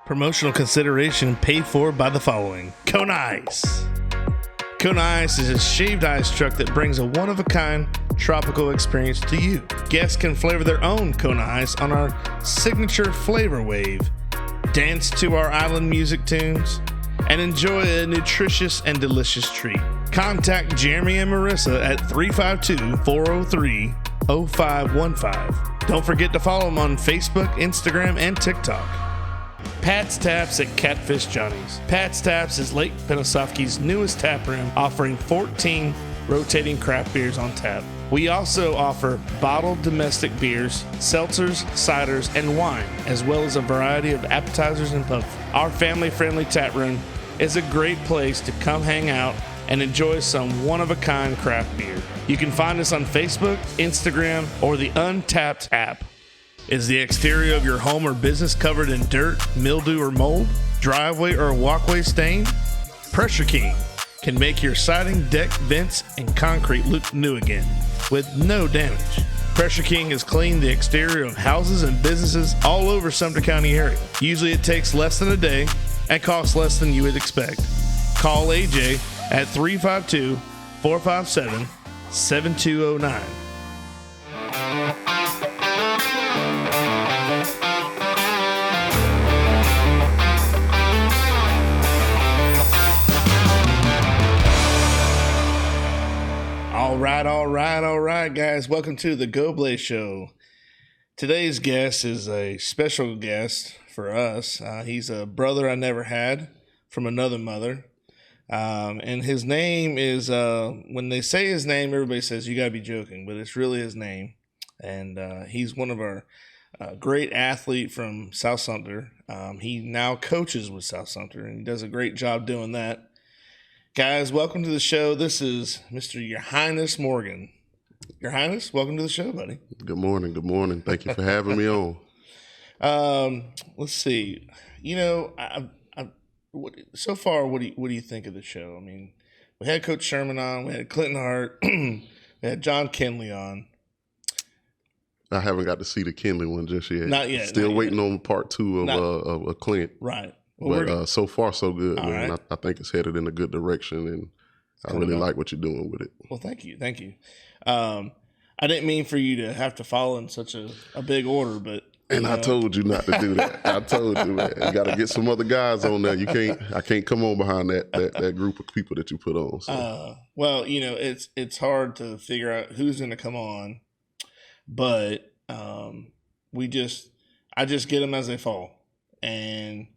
Promotional consideration paid for by the following. Kona Ice. Kona Ice is a shaved ice truck that brings a one-of-a-kind tropical experience to you. Guests can flavor their own Kona Ice on our signature flavor wave, dance to our island music tunes, and enjoy a nutritious and delicious treat. Contact Jeremy and Marissa at 352-403-0515. Don't forget to follow them on Facebook, Instagram, and TikTok. Pat's Taps at Catfish Johnny's. Pat's Taps is Lake Penosofsky's newest tap room, offering 14 rotating craft beers on tap. We also offer bottled domestic beers, seltzers, ciders, and wine, as well as a variety of appetizers and pub. Our family-friendly tap room is a great place to come hang out and enjoy some one-of-a-kind craft beer. You can find us on Facebook, Instagram, or the Untapped app. Is the exterior of your home or business covered in dirt, mildew, or mold? Driveway or walkway stained? Pressure King can make your siding, deck, vents, and concrete look new again with no damage. Pressure King has cleaned the exterior of houses and businesses all over Sumter County area. Usually it takes less than a day and costs less than you would expect. Call AJ at 352-457-7209. All right, guys. Welcome to the Goblay Show. Today's guest is a special guest for us. He's a brother I never had from another mother. And his name is, when they say his name, everybody says, you got to be joking, but it's really his name. And he's one of our great athlete from South Sumter. He now coaches with South Sumter, and he does a great job doing that. Guys, welcome to the show. This is Mr. Yourhighness Morgan. Your Highness, welcome to the show, buddy. Good morning. Good morning. Thank you for having me on. Let's see. You know, so far, what do you think of the show? I mean, we had Coach Sherman on, we had Clinton Hart, we had John Kinley on. I haven't got to see the Kinley one just yet. Not yet. Still waiting on part 2 of Clint. Right. Well, but so far, so good, man. Right. I think it's headed in a good direction, and I really like what you're doing with it. Well, thank you. I didn't mean for you to have to follow in such a big order, but and I told you not to do that. I told you, man. You got to get some other guys on there. I can't come on behind that group of people that you put on. So. Well, you know, it's hard to figure out who's going to come on, but I just get them as they fall, and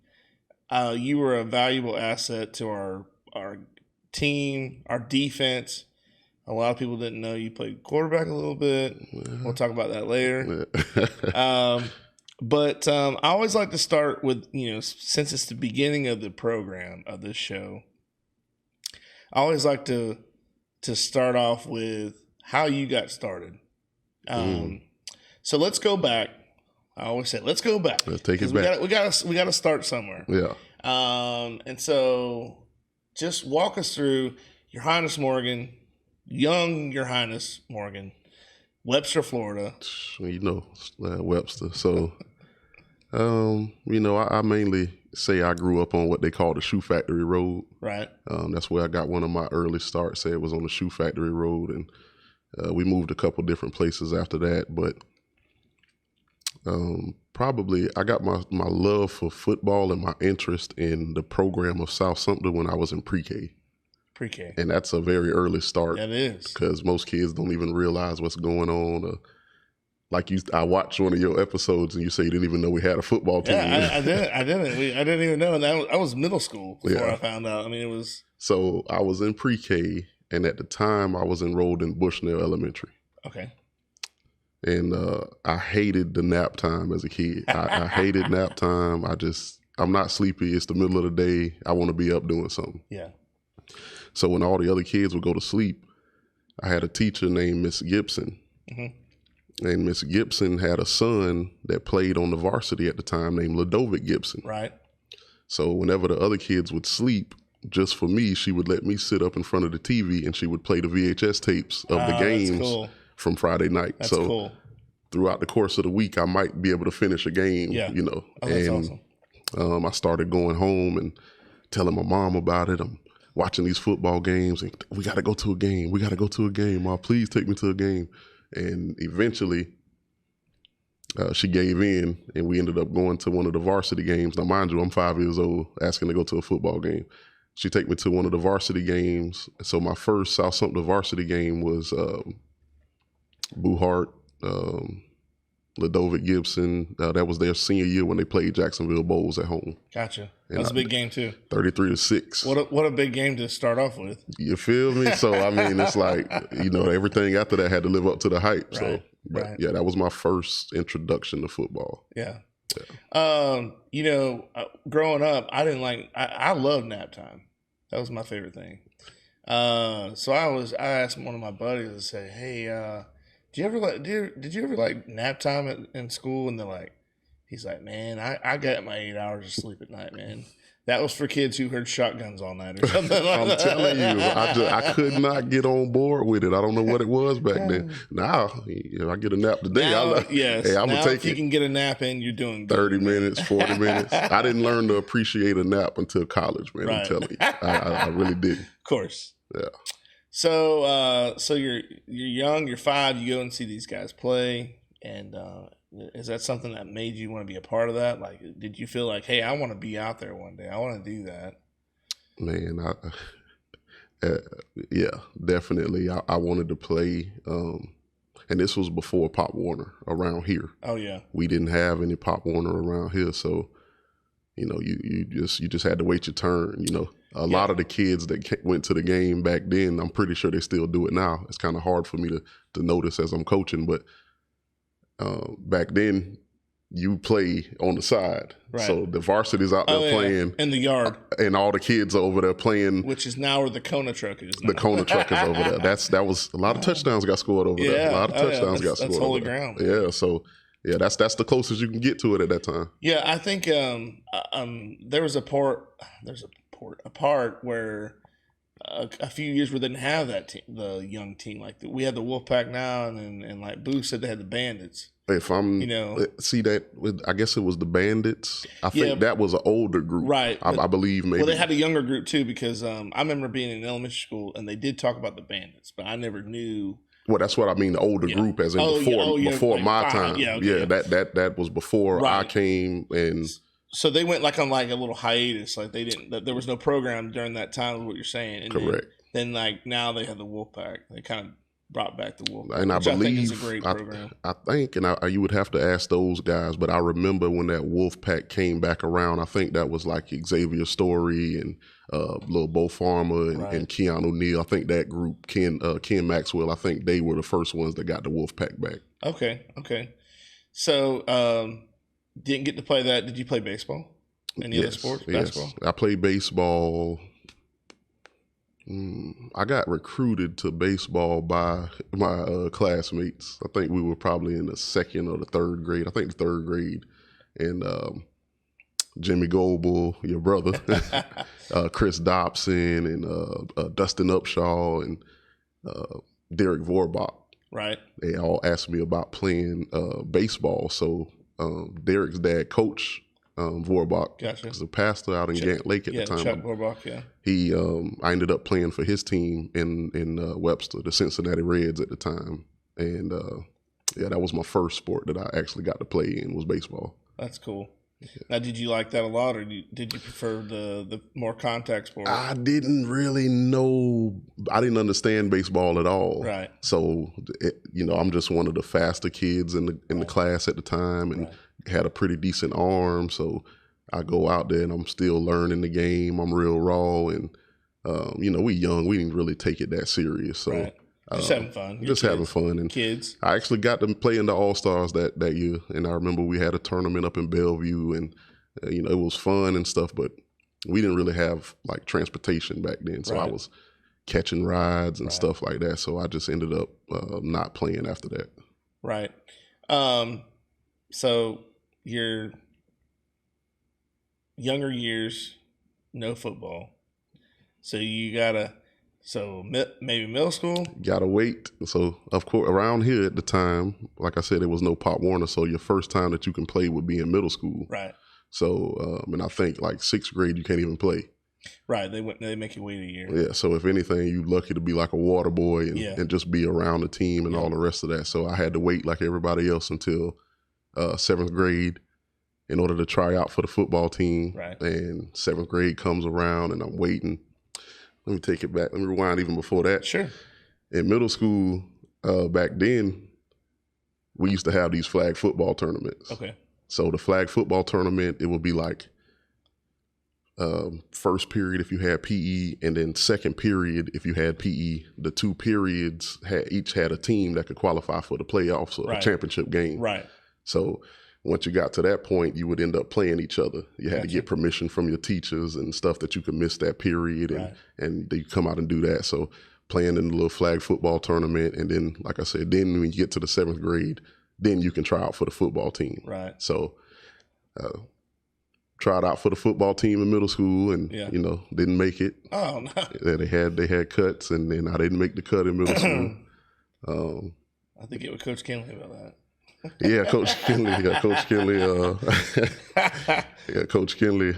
you were a valuable asset to our team, our defense. A lot of people didn't know you played quarterback a little bit. We'll talk about that later. But I always like to start with, you know, since it's the beginning of the program of this show, I always like to start off with how you got started. So let's go back. I always say, let's go back. Let's take it back. We got to start somewhere. Yeah. And so just walk us through Yourhighness Morgan. Young Yourhighness Morgan, Webster, Florida. You know, Webster. So, you know, I mainly say I grew up on what they call the Shoe Factory Road. Right. That's where I got one of my early starts. It was on the Shoe Factory Road, and we moved a couple different places after that. But probably I got my love for football and my interest in the program of South Sumter when I was in pre-K. Pre-K. And that's a very early start. That is. Because most kids don't even realize what's going on. I watched one of your episodes and you say you didn't even know we had a football team. Yeah, I didn't. I didn't even know. And I was middle school before I found out. I mean, it was. So I was in pre-K, and at the time I was enrolled in Bushnell Elementary. Okay. And I hated the nap time as a kid. I hated nap time. I'm not sleepy. It's the middle of the day. I want to be up doing something. Yeah. So when all the other kids would go to sleep, I had a teacher named Miss Gibson. Mm-hmm. And Miss Gibson had a son that played on the varsity at the time named Ladovic Gibson. Right. So whenever the other kids would sleep, just for me, she would let me sit up in front of the TV and she would play the VHS tapes of the games from Friday night. That's cool. Throughout the course of the week, I might be able to finish a game, you know. Oh, that's awesome. I started going home and telling my mom about it. I'm watching these football games, and we got to go to a game. We got to go to a game. Mom, please take me to a game. And eventually, she gave in, and we ended up going to one of the varsity games. Now, mind you, I'm 5 years old, asking to go to a football game. She took me to one of the varsity games. So my first South Sumter varsity game was Buhart, Ladovic Gibson. That was their senior year when they played Jacksonville Bowls at home. Gotcha. That was a big game too. 33-6. What a big game to start off with. You feel me? So I mean, it's like, everything after that had to live up to the hype. Right. So, but yeah, that was my first introduction to football. Yeah. Growing up, I loved nap time. That was my favorite thing. So I asked one of my buddies to say, hey, did you ever like nap time in school? And he's like, man, I got my 8 hours of sleep at night, man. That was for kids who heard shotguns all night or something like I'm telling you, I could not get on board with it. I don't know what it was back then. Now, I get a nap today. I'm now, gonna take if you can get a nap in, you're doing good. 30 minutes, 40 minutes. I didn't learn to appreciate a nap until college, man. Right. I'm telling you, I really didn't. Of course. Yeah. So you're young, you're 5, you go and see these guys play, and is that something that made you want to be a part of that? Like, did you feel like, hey, I want to be out there one day, I want to do that? Man, yeah, definitely. I wanted to play, and this was before Pop Warner around here. Oh yeah, we didn't have any Pop Warner around here, so you just had to wait your turn. A lot of the kids that went to the game back then, I'm pretty sure they still do it now. It's kind of hard for me to notice as I'm coaching, but back then you play on the side. Right. So the varsity's out there playing in the yard, and all the kids are over there playing, which is now where the Kona truck is. The Kona truck is over there. That was a lot of touchdowns got scored over there. A lot of touchdowns got scored. That's holy over there. ground. Yeah. So yeah, that's the closest you can get to it at that time. Yeah, I think there was a part where a few years we didn't have that team, the young team. Like we had the Wolfpack now, and like Boo said, they had the Bandits. If I'm, see that, I guess it was the Bandits. I think that was an older group, right? I believe maybe. Well, they had a younger group too, because I remember being in elementary school and they did talk about the Bandits, but I never knew. Well, that's what I mean. The older group, as in before my time. Yeah, that was before I came, and so they went on a little hiatus. Like there was no program during that time. Is what you're saying? And correct. Then now they have the Wolfpack. They kind of brought back the Wolfpack, and I believe think is a great program. I think, and you would have to ask those guys, but I remember when that Wolfpack came back around. I think that was like Xavier Story and Lil Bo Farmer and Keanu Neal. I think that group, Ken Maxwell. I think they were the first ones that got the Wolfpack back. Okay. So didn't get to play that. Did you play baseball? Any other sports? Basketball? I played baseball. I got recruited to baseball by my classmates. I think we were probably in the second or the third grade. I think the third grade. And Jimmy Goble, your brother, Chris Dobson, and Dustin Upshaw, and Derek Vorbach. Right. They all asked me about playing baseball. So Derek's dad, Coach Vorbach, was a pastor out in Gant Lake at the time. Chuck Vorbach, yeah. He, I ended up playing for his team in Webster, the Cincinnati Reds at the time, and that was my first sport that I actually got to play in, was baseball. That's cool. Yeah. Now, did you like that a lot, or did you prefer the more contact sport? I didn't really know. I didn't understand baseball at all. Right. So, I'm just one of the faster kids in the class at the time, and had a pretty decent arm. So I go out there and I'm still learning the game. I'm real raw, and we young. We didn't really take it that serious. So. Just having fun. Having fun. And kids. I actually got to play in the All-Stars that year. And I remember we had a tournament up in Bellevue, and, it was fun and stuff, but we didn't really have like transportation back then. So I was catching rides and stuff like that. So I just ended up not playing after that. Right. So your younger years, no football. So you gotta... So maybe middle school? Gotta wait. So, of course, around here at the time, like I said, there was no Pop Warner. So your first time that you can play would be in middle school. Right. So, and I think like 6th grade, you can't even play. Right. They make you wait a year. Yeah. So if anything, you're lucky to be like a water boy and just be around the team and all the rest of that. So I had to wait like everybody else until 7th grade in order to try out for the football team. Right. And 7th grade comes around and I'm waiting. Let me take it back. Let me rewind even before that. Sure. In middle school, back then, we used to have these flag football tournaments. Okay. So the flag football tournament, it would be like first period if you had PE, and then second period if you had PE. The 2 periods each had a team that could qualify for the playoffs or the championship game. Right. So once you got to that point, you would end up playing each other. You had to get permission from your teachers and stuff that you could miss that period, and they come out and do that. So playing in the little flag football tournament, and then, like I said, then when you get to the 7th grade, then you can try out for the football team. Right. So tried out for the football team in middle school, and didn't make it. Oh no! Yeah, they had cuts, and then I didn't make the cut in middle school. I think it was Coach Kinley about that. Yeah, Coach Kinley. Yeah, Coach Kinley. Coach Kinley.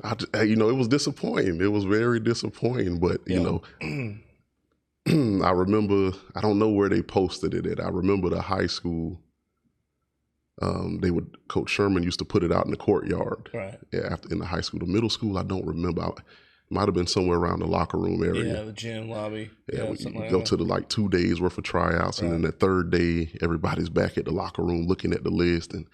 It was disappointing. It was very disappointing, but I remember, I don't know where they posted it at. I remember the high school, Coach Sherman used to put it out in the courtyard. Right. Yeah, in the high school. The middle school, I don't remember. It might have been somewhere around the locker room area. Yeah, the gym lobby. Yeah, we go to the 2 days worth of tryouts, and then the 3rd day, everybody's back at the locker room looking at the list, and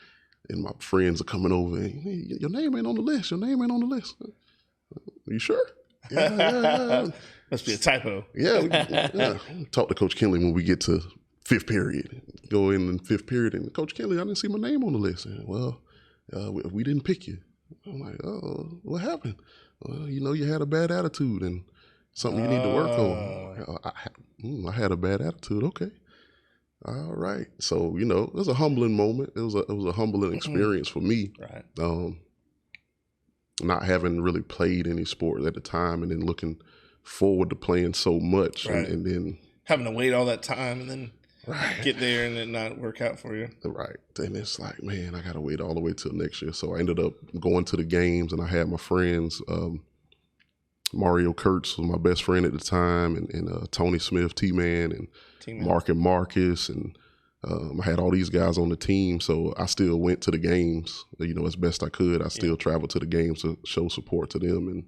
my friends are coming over, and hey, your name ain't on the list. Your name ain't on the list. Are you sure? Yeah. Must be a typo. Yeah. Talk to Coach Kinley when we get to 5th period. Go in 5th period, and Coach Kinley, I didn't see my name on the list. And, well, we didn't pick you. I'm like, oh, what happened? Well, you had a bad attitude and something you need to work on. I had a bad attitude. Okay. All right. So, it was a humbling moment. It was a humbling experience for me. Right. Not having really played any sport at the time, and then looking forward to playing so much, and then having to wait all that time and then get there and then not work out for you. Right. And it's like, man, I got to wait all the way till next year. So I ended up going to the games, and I had my friends, Mario Kurtz was my best friend at the time, and Tony Smith, T-Man, and Mark and Marcus, and I had all these guys on the team, so I still went to the games, as best I could. I still traveled to the games to show support to them, and,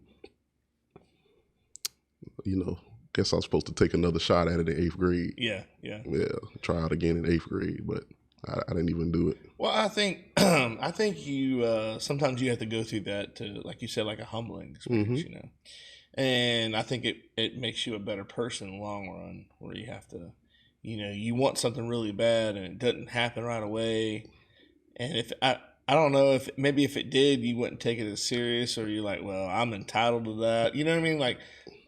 guess I was supposed to take another shot at it in 8th grade. Yeah. Try out again in 8th grade, but I didn't even do it. Well, I think you sometimes you have to go through that to, like you said, like a humbling experience, and I think it makes you a better person in the long run, where you have to, you want something really bad and it doesn't happen right away, and if I don't know if it did, you wouldn't take it as serious, or you're like, well, I'm entitled to that. You know what I mean? Like,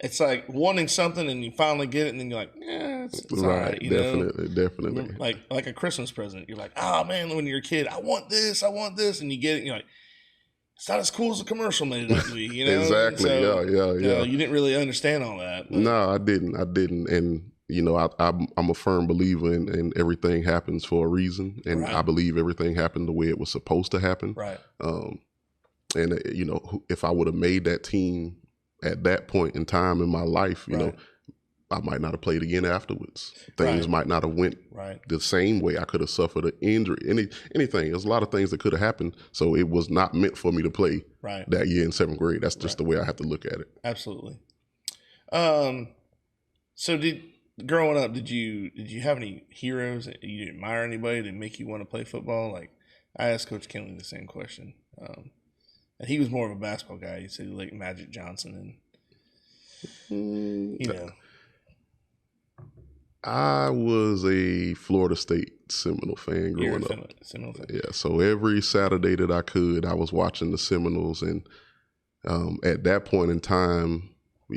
it's like wanting something and you finally get it, and then you're like, yeah, it's all right. Definitely. Like a Christmas present. You're like, oh man, when you're a kid, I want this, and you get it, and you're like, it's not as cool as the commercial made it out to be. Exactly. So, yeah. You didn't really understand all that. But. No, I didn't. And I'm a firm believer in everything happens for a reason, and I believe everything happened the way it was supposed to happen. Right. And if I would have made that team at that point in time in my life, I might not have played again afterwards. Things might not have went the same way. I could have suffered an injury, anything. There's a lot of things that could have happened. So it was not meant for me to play that year in 7th grade. That's just the way I have to look at it. Absolutely. So growing up, did you have any heroes? You admire anybody that make you want to play football? Like, I asked Coach Kinley the same question. And he was more of a basketball guy. He said like Magic Johnson and, I was a Florida State Seminole fan growing up. Seminole fan. Yeah, so every Saturday that I could, I was watching the Seminoles. And at that point in time,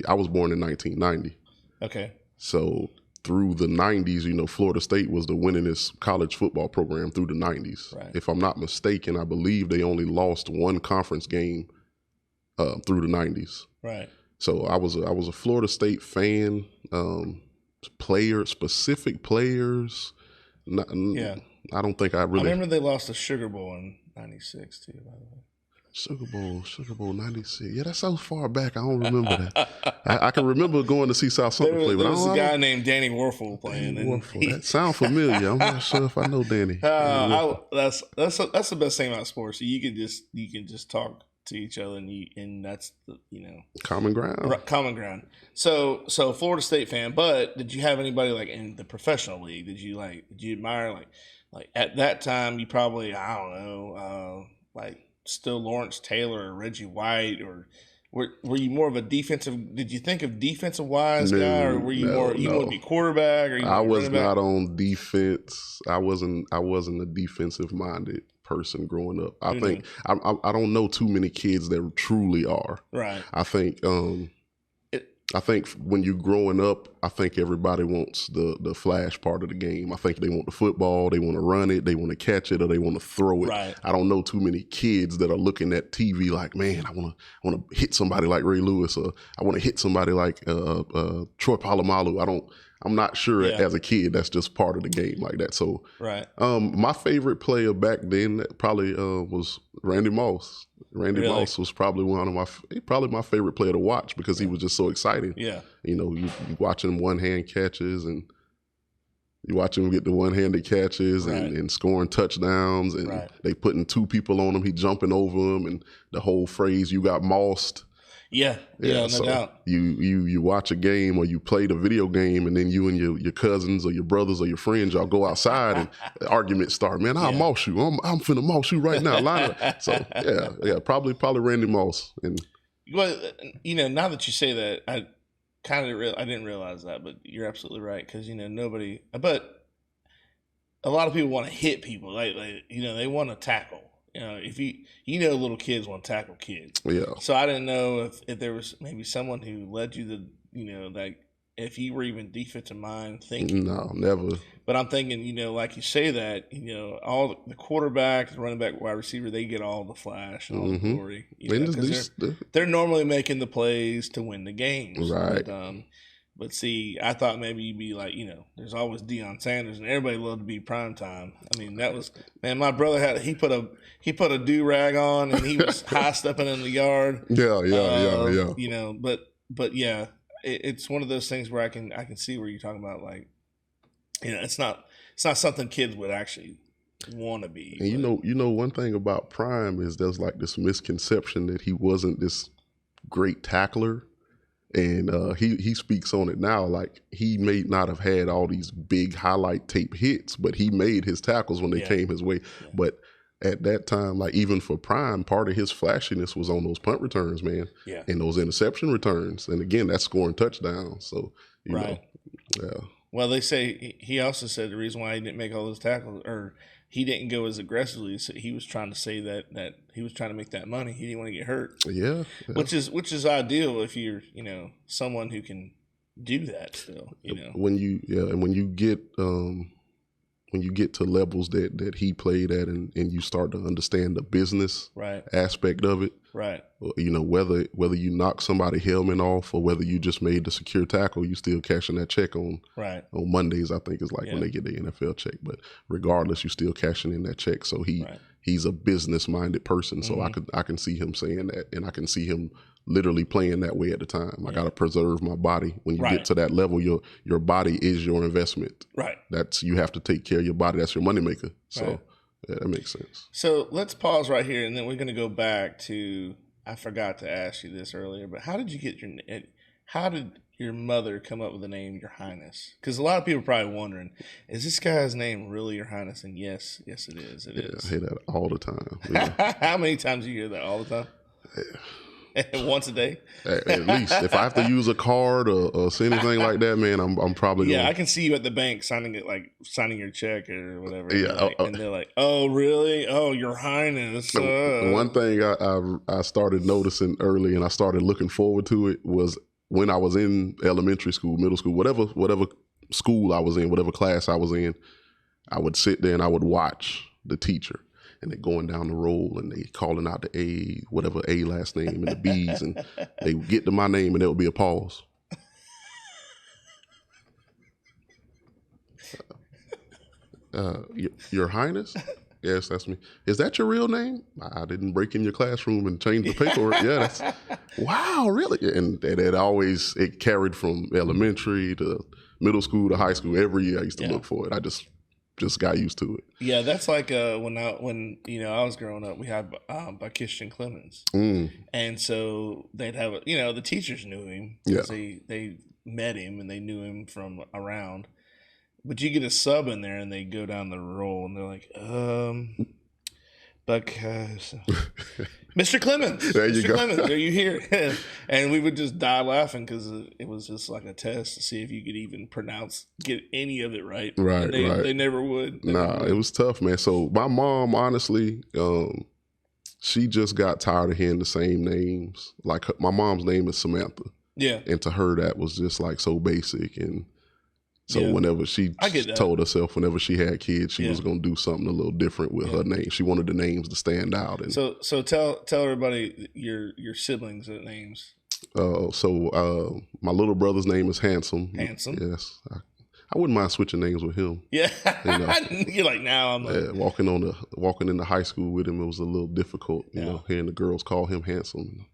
I was born in 1990. Okay. So through the 90s, Florida State was the winningest college football program through the 90s. Right. If I'm not mistaken, I believe they only lost one conference game through the 90s. Right. So I was a Florida State fan. Specific players. I don't think I I really. remember they lost the Sugar Bowl in '96 too. By the way. Sugar Bowl '96. Yeah, that's so far back. I don't remember that. I can remember going to see South Sumter play, but There I was don't. a guy named Danny Warfel playing. Danny Warfel. That sounds familiar. I'm not sure if I know Danny. That's the best thing about sports. So you can just talk to each other, and that's the common ground. Common ground. So Florida State fan. But did you have anybody like in the professional league? Did you admire like at that time? You probably I don't know like still Lawrence Taylor or Reggie White or. Were you more of a defensive? Did you think of defensive wise guy, or were you want to be quarterback? Or I was not on defense. I wasn't a defensive minded person growing up. I think I don't know too many kids that truly are. Right. I think when you're growing up, I think everybody wants the flash part of the game. I think they want the football, they want to run it, they want to catch it, or they want to throw it. Right. I don't know too many kids that are looking at TV like, man, I want to hit somebody like Ray Lewis, or I want to hit somebody like Troy Polamalu. I'm not sure as a kid that's just part of the game like that. So my favorite player back then probably was Randy Moss. Moss was probably my favorite player to watch because he was just so exciting. Yeah. You watching him one-hand catches and you watch him get the one-handed catches and scoring touchdowns and they putting two people on him, he jumping over them and the whole phrase, you got mossed. Yeah, no doubt. You watch a game or you play the video game and then you and your cousins or your brothers or your friends, y'all go outside and arguments start. Man, I'll moss you. I'm finna moss you right now. Line up. So yeah, probably Randy Moss. And well, now that you say that, I didn't realize that, but you're absolutely right because nobody. But a lot of people want to hit people, like they want to tackle. If little kids want to tackle kids. Yeah. So I didn't know if there was maybe someone who led you to, like if you were even defensive mind thinking. No, never. But I'm thinking, like you say that, all the quarterback, the running back, wide receiver, they get all the flash and all the glory. They're normally making the plays to win the games. Right. But see, I thought maybe you'd be like, there's always Deion Sanders, and everybody loved to be primetime. I mean, that was my brother he put a do-rag on, and he was high stepping in the yard. Yeah. But yeah, it's one of those things where I can see where you're talking about, like, it's not something kids would actually want to be. And one thing about Prime is there's like this misconception that he wasn't this great tackler. And he speaks on it now, like he may not have had all these big highlight tape hits, but he made his tackles when they came his way. Yeah. But at that time, like even for Prime, part of his flashiness was on those punt returns, man, and those interception returns. And again, that's scoring touchdowns. So, you know, yeah. Well, they say he also said the reason why he didn't make all those tackles or he didn't go as aggressively. So he was trying to say that he was trying to make that money. He didn't want to get hurt. Yeah. Which is ideal if you're, someone who can do that still, When you get to levels that he played at and you start to understand the business aspect of it. Right. Whether you knock somebody's helmet off or whether you just made the secure tackle, you still cashing that check on Mondays, I think is like when they get the NFL check. But regardless, you still cashing in that check. So he's a business minded person. So I can see him saying that, and I can see him literally playing that way at the time. I got to preserve my body. When you get to that level, your body is your investment. Right. You have to take care of your body. That's your moneymaker. So yeah, that makes sense. So let's pause right here, and then we're going to go back to. I forgot to ask you this earlier, but how did your mother come up with the name Your Highness? Because a lot of people are probably wondering, is this guy's name really Your Highness? And yes, it is. It is. I hear that all the time. Yeah. How many times do you hear that all the time? Yeah. Once a day? At least. If I have to use a card or say anything like that, man, I'm probably I can see you at the bank signing your check or whatever. Yeah. And they're like, oh, really? Oh, Your Highness. One thing I started noticing early and I started looking forward to it was when I was in elementary school, middle school, whatever school I was in, whatever class I was in, I would sit there and I would watch the teacher. And they're going down the roll and they calling out the A, whatever A last name, and the B's, and they get to my name and there would be a pause. Your Highness? Yes, that's me. Is that your real name? I didn't break in your classroom and change the paperwork. Yeah, wow, really? And it carried from elementary to middle school to high school. Every year I used to look for it. I just got used to it. Yeah, that's like when I was growing up, we had by Christian Clemens, and so they'd have the teachers knew him because they met him and they knew him from around. But you get a sub in there and they go down the roll and they're like, because Mr. Clemens, Clemens, are you here? And we would just die laughing because it was just like a test to see if you could even get any of it right. Right, They never would. It was tough, man. So my mom, honestly, she just got tired of hearing the same names. Like my mom's name is Samantha. Yeah. And to her, that was just like so basic. And so whenever she told herself, whenever she had kids, she was going to do something a little different with her name. She wanted the names to stand out. And so tell everybody your siblings' names. My little brother's name is Handsome. Handsome. Yes. I wouldn't mind switching names with him. Yeah. You're like, now I'm like... walking into high school with him, it was a little difficult, hearing the girls call him Handsome.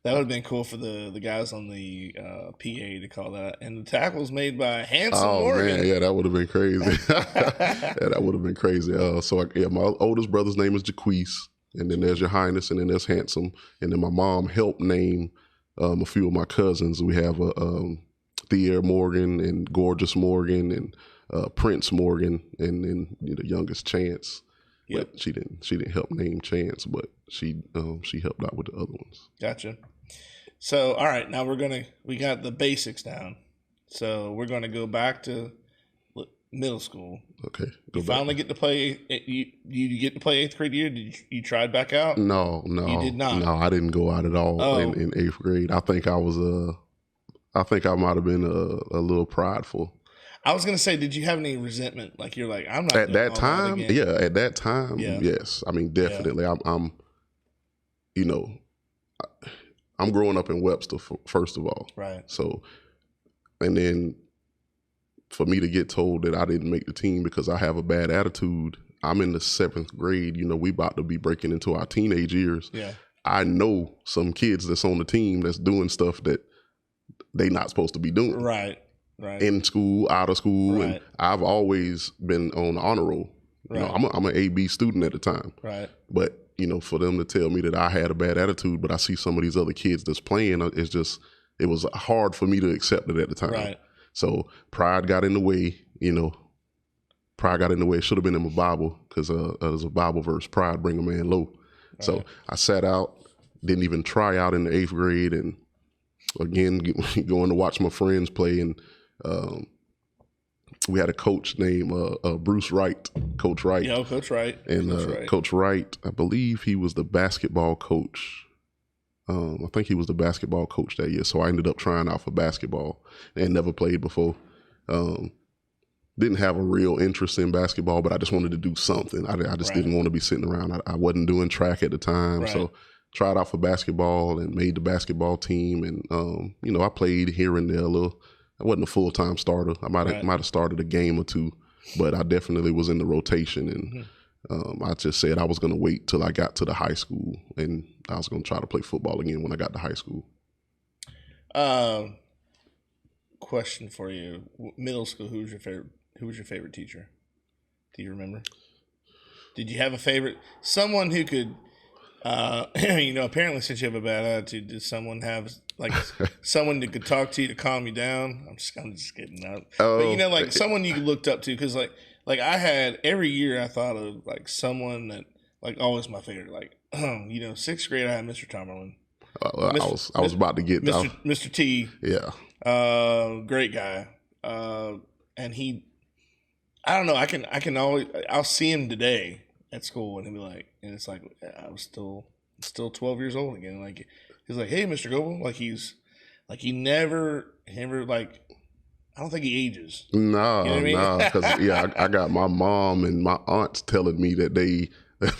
That would have been cool for the guys on the PA to call that. And the tackle's made by Handsome Morgan. Man, yeah, that would have been crazy. That would have been crazy. My oldest brother's name is Jaquise, and then there's Your Highness, and then there's Handsome. And then my mom helped name a few of my cousins. We have Thea Morgan and Gorgeous Morgan and Prince Morgan, and then the youngest Chance. Yep. But she didn't help name Chance, but she helped out with the other ones. Gotcha. So all right, now we got the basics down. So we're gonna go back to middle school. Okay. Finally get to play. You get to play 8th grade year. Did you tried back out? No, you did not. No, I didn't go out at all in 8th grade. I think I might have been a little prideful. I was gonna say, did you have any resentment? Like you're like, I'm not at that time. Yeah, at that time, yes. I mean, definitely. Yeah. I'm growing up in Webster first of all, right? So, and then for me to get told that I didn't make the team because I have a bad attitude. I'm in the 7th grade. We about to be breaking into our teenage years. Yeah, I know some kids that's on the team that's doing stuff that they not supposed to be doing. Right. Right. In school, out of school, and I've always been on the honor roll. Right. I'm an AB student at the time. Right. But for them to tell me that I had a bad attitude, but I see some of these other kids that's playing, it was hard for me to accept it at the time. Right. So pride got in the way. Pride got in the way. It should have been in my Bible because there's a Bible verse: "Pride bring a man low." Right. So I sat out, didn't even try out in the 8th grade, and again going to watch my friends play and. We had a coach named Bruce Wright, Coach Wright. Yeah, Coach Wright. And Coach Wright, I believe he was the basketball coach. I think he was the basketball coach that year. So I ended up trying out for basketball and never played before. Didn't have a real interest in basketball, but I just wanted to do something. I just didn't want to be sitting around. I wasn't doing track at the time. Right. So tried out for basketball and made the basketball team. And, I played here and there a little. I wasn't a full-time starter. I might have started a game or two, but I definitely was in the rotation. And I just said I was going to wait till I got to the high school, and I was going to try to play football again when I got to high school. Question for you: middle school, who was your favorite teacher? Do you remember? Did you have a favorite? Someone who could, apparently since you have a bad attitude, did someone have like someone that could talk to you to calm you down? I'm just kidding out. But someone you looked up to, because like I had every year I thought of like someone that like always my favorite. Like 6th grade I had Mr. Tomerlin. I was about to get Mr. T. Yeah. Great guy. And he, I don't know. I'll see him today at school and he'll be like, and it's like I was still 12 years old again. Like he's like, hey, Mr. Goble. Like he never like. I don't think he ages. No, because I got my mom and my aunts telling me that they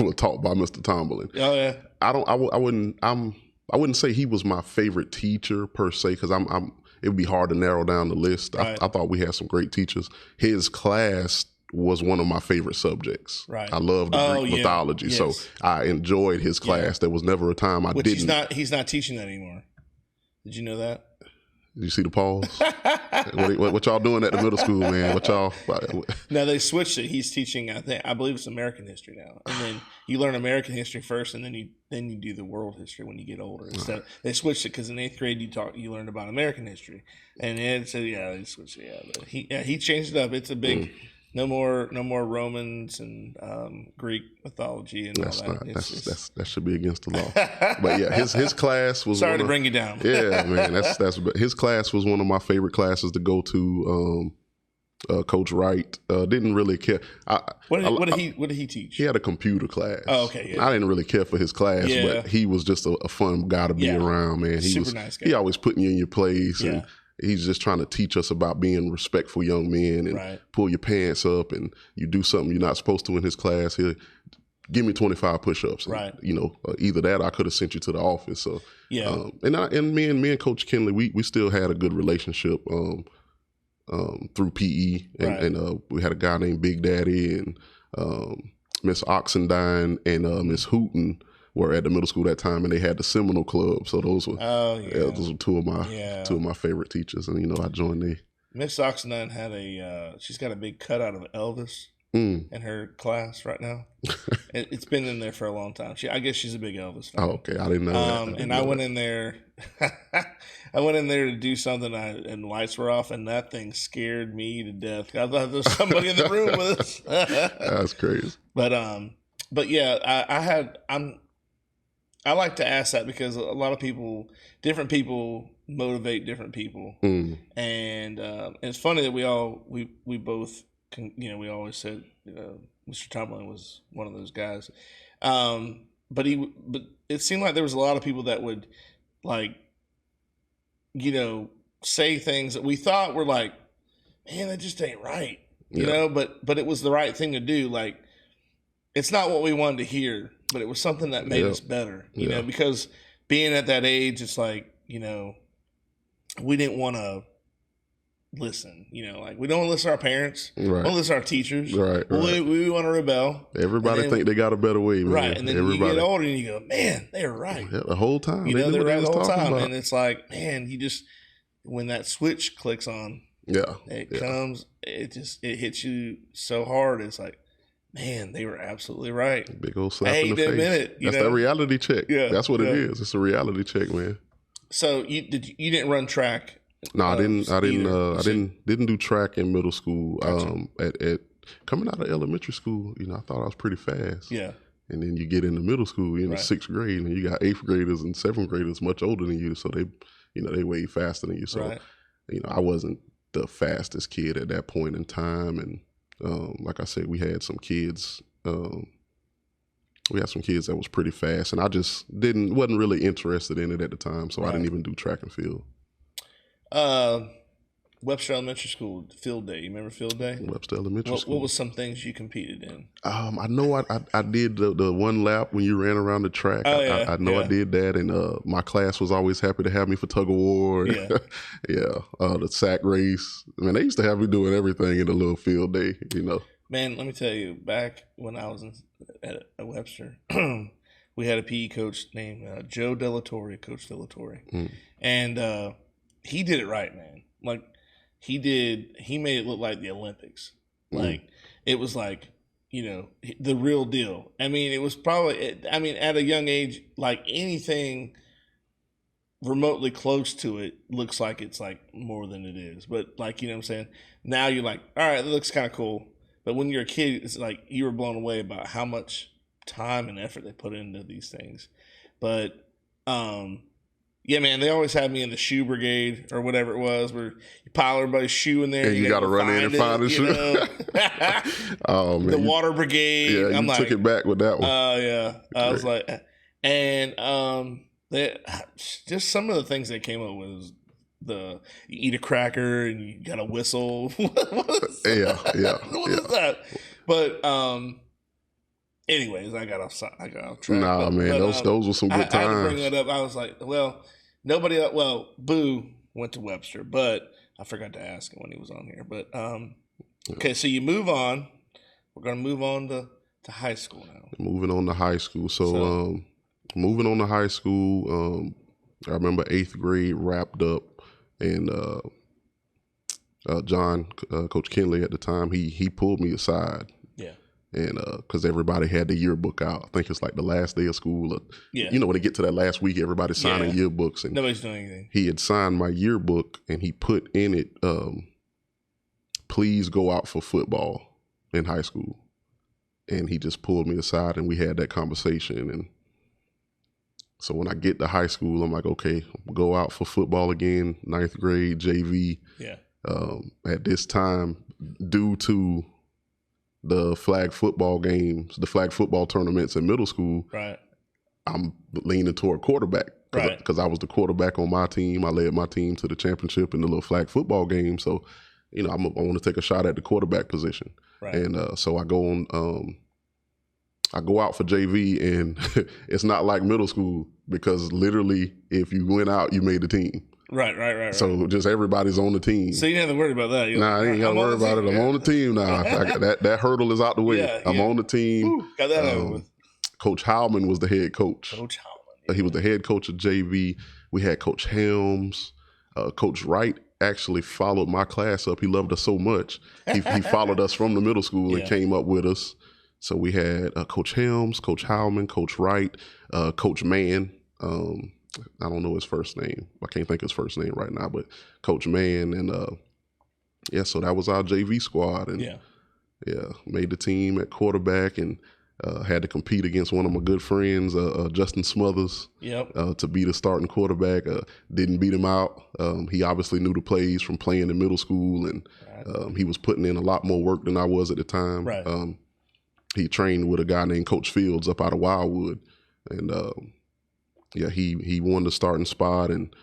were taught by Mr. Tomberlin. Oh yeah. I wouldn't say he was my favorite teacher per se, because it would be hard to narrow down the list. Right. I thought we had some great teachers. His class was one of my favorite subjects. Right. I love the Greek mythology, yes. so I enjoyed his class. There was never a time I didn't. He's not teaching that anymore. Did you know that? Did you see the pause? what y'all doing at the middle school, man? What y'all? No, they switched it. He's teaching. I believe it's American history now, and then you learn American history first, and then you do the world history when you get older. Instead, they switched it because in 8th grade you learned about American history, and then so they switched it. But he changed it up. It's a big. No more Romans and Greek mythology and that's all that. Not, that should be against the law. But yeah, his class was. Sorry to bring you down. Yeah, man, that's his class was one of my favorite classes to go to. Coach Wright didn't really care. What did he teach? He had a computer class. Oh, okay. Yeah. I didn't really care for his class, but he was just a fun guy to be around, man. He was nice guy. He always putting you in your place and. He's just trying to teach us about being respectful young men and pull your pants up, and you do something you're not supposed to in his class. He'll give me 25 push-ups. And, either that or I could have sent you to the office. So and me and Coach Kinley, we still had a good relationship through PE, and we had a guy named Big Daddy and Miss Oxendine and Miss Hooten. Were at the middle school that time, and they had the Seminole Club. So those were those were two of my favorite teachers, and I joined the. Miss Oxendine had she's got a big cutout of Elvis in her class right now. It's been in there for a long time. I guess she's a big Elvis fan. Oh, okay, I didn't know that. And I went in there. I went in there to do something, and the lights were off, and that thing scared me to death. I thought there was somebody in the room with us. That's crazy. But yeah, I like to ask that because a lot of different people motivate different people, and it's funny that we both we always said Mr. Tomlin was one of those guys, but it seemed like there was a lot of people that would say things that we thought were like, man, that just ain't right, but it was the right thing to do. Like, it's not what we wanted to hear, but it was something that made us better, you know, because being at that age, it's like, we didn't want to listen, like we don't want to listen to our parents, we don't want to listen to our teachers, we want to rebel. Everybody think they got a better way, man. Right, and then you get older and you go, man, they were right. Yeah, the whole time. They were right the whole time, and it's like, man, when that switch clicks on, comes, it hits you so hard, it's like, man, they were absolutely right. Big old slap in the face. That's that reality check. Yeah, that's what it is. It's a reality check, man. So you didn't run track? No, I didn't do track in middle school. Gotcha. At coming out of elementary school, I thought I was pretty fast. Yeah. And then you get into middle school, you're in the 6th grade, and you got 8th graders and 7th graders much older than you, so they way faster than you. So I wasn't the fastest kid at that point in time, and like I said, we had some kids. We had some kids that was pretty fast, and I just wasn't really interested in it at the time, so I didn't even do track and field. Webster Elementary School field day. You remember field day? Webster Elementary School. What was some things you competed in? I know I did the one lap when you ran around the track. I know I did that, and my class was always happy to have me for tug of war. The sack race. I mean, they used to have me doing everything in the little field day. Man, let me tell you, back when I was at Webster, we had a PE coach named Joe Delatorre, Coach Delatorre, and he did it right, man. Like, he made it look like the Olympics. Like, it was like, the real deal. I mean, it was probably, at a young age, like anything remotely close to it looks like it's like more than it is. But like, what I'm saying? Now you're like, all right, that looks kind of cool. But when you're a kid, it's like you were blown away about how much time and effort they put into these things. But, yeah, man, they always had me in the shoe brigade or whatever it was, where you pile everybody's shoe in there. And you got to run in and find the shoe. Oh, man. The water brigade. Yeah, you took it back with that one. Oh, yeah. I was like, and just some of the things they came up with was you eat a cracker and you got to whistle. What is that? But, anyways, I got off track. Nah, man, those were some good times. I had to bring that up. I was like, Boo went to Webster, but I forgot to ask him when he was on here. But okay, so you move on We're going to move on to high school now. Moving on to high school. So moving on to high school, I remember 8th grade wrapped up, and John, Coach Kinley at the time, he pulled me aside. Yeah. And because everybody had the yearbook out. I think it's like the last day of school. Yeah. You know, when they get to that last week, everybody's signing yearbooks. And nobody's doing anything. He had signed my yearbook, and he put in it, please go out for football in high school. And he just pulled me aside, and we had that conversation. And so when I get to high school, I'm like, okay, go out for football again, 9th grade, JV. Yeah. At this time, due to the flag football games, the flag football tournaments in middle school, right, I'm leaning toward quarterback because I was the quarterback on my team. I led my team to the championship in the little flag football game. So, you know, I want to take a shot at the quarterback position. Right. And so I go on, I go out for JV, and it's not like middle school, because literally if you went out, you made the team. Right. So just everybody's on the team. So you didn't have to worry about that. I ain't got to worry about it. I'm on the team now. That hurdle is out the way. Yeah, I'm on the team. Woo, got that over with. Coach Howman was the head coach. Coach Howman. Yeah. He was the head coach of JV. We had Coach Helms. Coach Wright actually followed my class up. He loved us so much. He followed us from the middle school and came up with us. So we had Coach Helms, Coach Howman, Coach Wright, Coach Mann. I don't know his first name. I can't think of his first name right now, but Coach Mann. And so that was our JV squad. And made the team at quarterback, and had to compete against one of my good friends, Justin Smothers, to be the starting quarterback. Didn't beat him out. He obviously knew the plays from playing in middle school, and he was putting in a lot more work than I was at the time. Right. He trained with a guy named Coach Fields up out of Wildwood, and he won the starting spot, and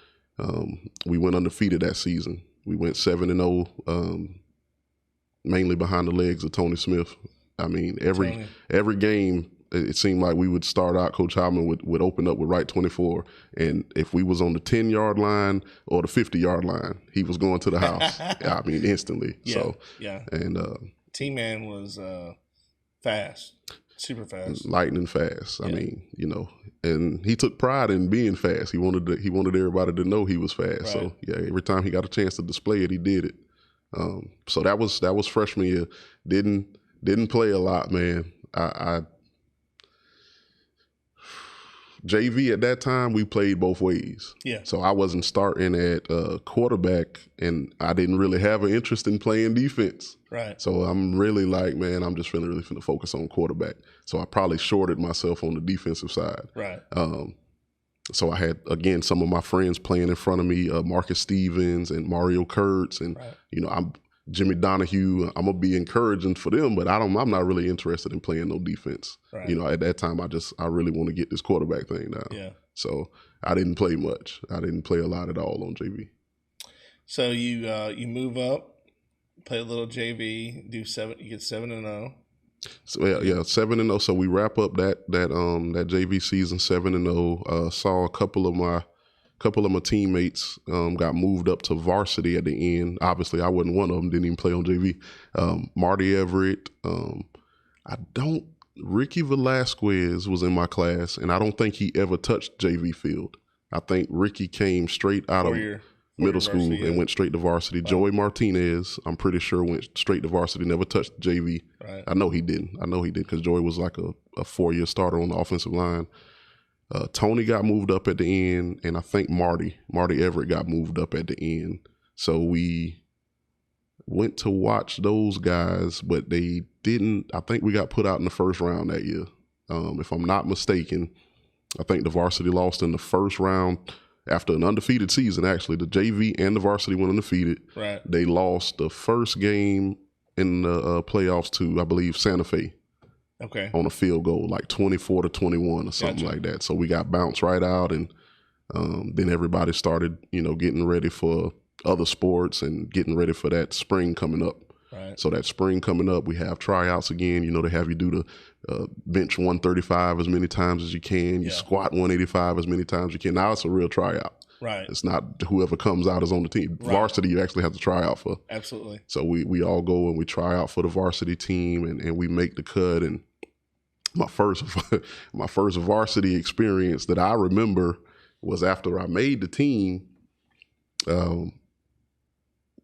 we went undefeated that season. We went 7-0, mainly behind the legs of Tony Smith. I mean, every game, it seemed like we would start out, Coach Howman would open up with right 24, and if we was on the 10-yard line or the 50-yard line, he was going to the house. I mean, instantly. And T-Man was fast, super fast, lightning fast. I mean, you know, and he took pride in being fast. He wanted everybody to know he was fast. Right. So every time he got a chance to display it, he did it. So that was freshman year. Didn't play a lot, man. I JV at that time, we played both ways. Yeah. So I wasn't starting at quarterback, and I didn't really have an interest in playing defense. Right. So I'm really like, man, I'm just really finna focus on quarterback. So I probably shorted myself on the defensive side. Right. So I had, again, some of my friends playing in front of me, Marcus Stevens and Mario Kurtz, and you know, Jimmy Donahue. I'm gonna be encouraging for them, but I'm not really interested in playing no defense. Right. You know, at that time, I really want to get this quarterback thing down. Yeah. So I didn't play much. I didn't play a lot at all on JV. So you move up, play a little JV, you get 7-0. So 7-0. So we wrap up that JV season 7-0. Saw a couple of my teammates got moved up to varsity at the end. Obviously, I wasn't one of them. Didn't even play on JV. Marty Everett. Ricky Velasquez was in my class, and I don't think he ever touched JV field. I think Ricky came straight out of middle school and went straight to varsity. Wow. Joey Martinez, I'm pretty sure, went straight to varsity, never touched JV. Right. I know he didn't because Joey was like a 4-year starter on the offensive line. Tony got moved up at the end, and I think Marty Everett got moved up at the end. So we went to watch those guys, but they didn't. I think we got put out in the first round that year. If I'm not mistaken, I think the varsity lost in the first round after an undefeated season. Actually, the JV and the varsity went undefeated. Right. They lost the first game in the playoffs to, I believe, Santa Fe. Okay. On a field goal, like 24-21 or something like that. So we got bounced right out, and then everybody started, getting ready for other sports and getting ready for that spring coming up. Right. So that spring coming up, we have tryouts again. They have you do the bench 135 as many times as you can. You squat 185 as many times as you can. Now it's a real tryout. Right. It's not whoever comes out is on the team. Right. Varsity, you actually have to try out for. Absolutely. So we all go and we try out for the varsity team, and we make the cut. And my first varsity experience that I remember was after I made the team.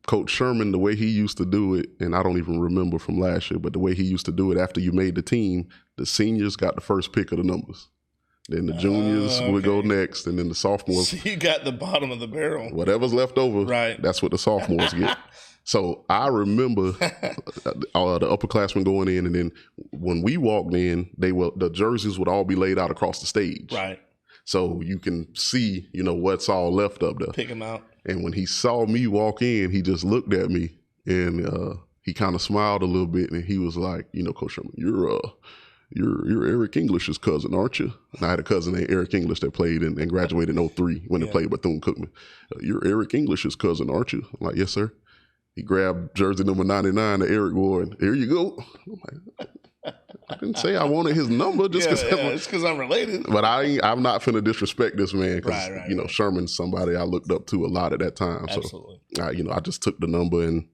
Coach Sherman, the way he used to do it, and I don't even remember from last year, but the way he used to do it, after you made the team, the seniors got the first pick of the numbers. Then the juniors would go next, and then the sophomores. So you got the bottom of the barrel. Whatever's left over, right? That's what the sophomores get. So I remember the upperclassmen going in, and then when we walked in, the jerseys would all be laid out across the stage. Right. So you can see, what's all left up there. Pick them out. And when he saw me walk in, he just looked at me, and he kind of smiled a little bit, and he was like, Coach Sherman, you're Eric English's cousin, aren't you? And I had a cousin named Eric English that played and graduated in 03 when they played Bethune-Cookman. You're Eric English's cousin, aren't you? I'm like, yes, sir. He grabbed jersey number 99 that Eric wore, and here you go. I'm like, I didn't say I wanted his number just because. It's because I'm related. But I'm not finna disrespect this man because right. Sherman's somebody I looked up to a lot at that time. Absolutely. So I just took the number, and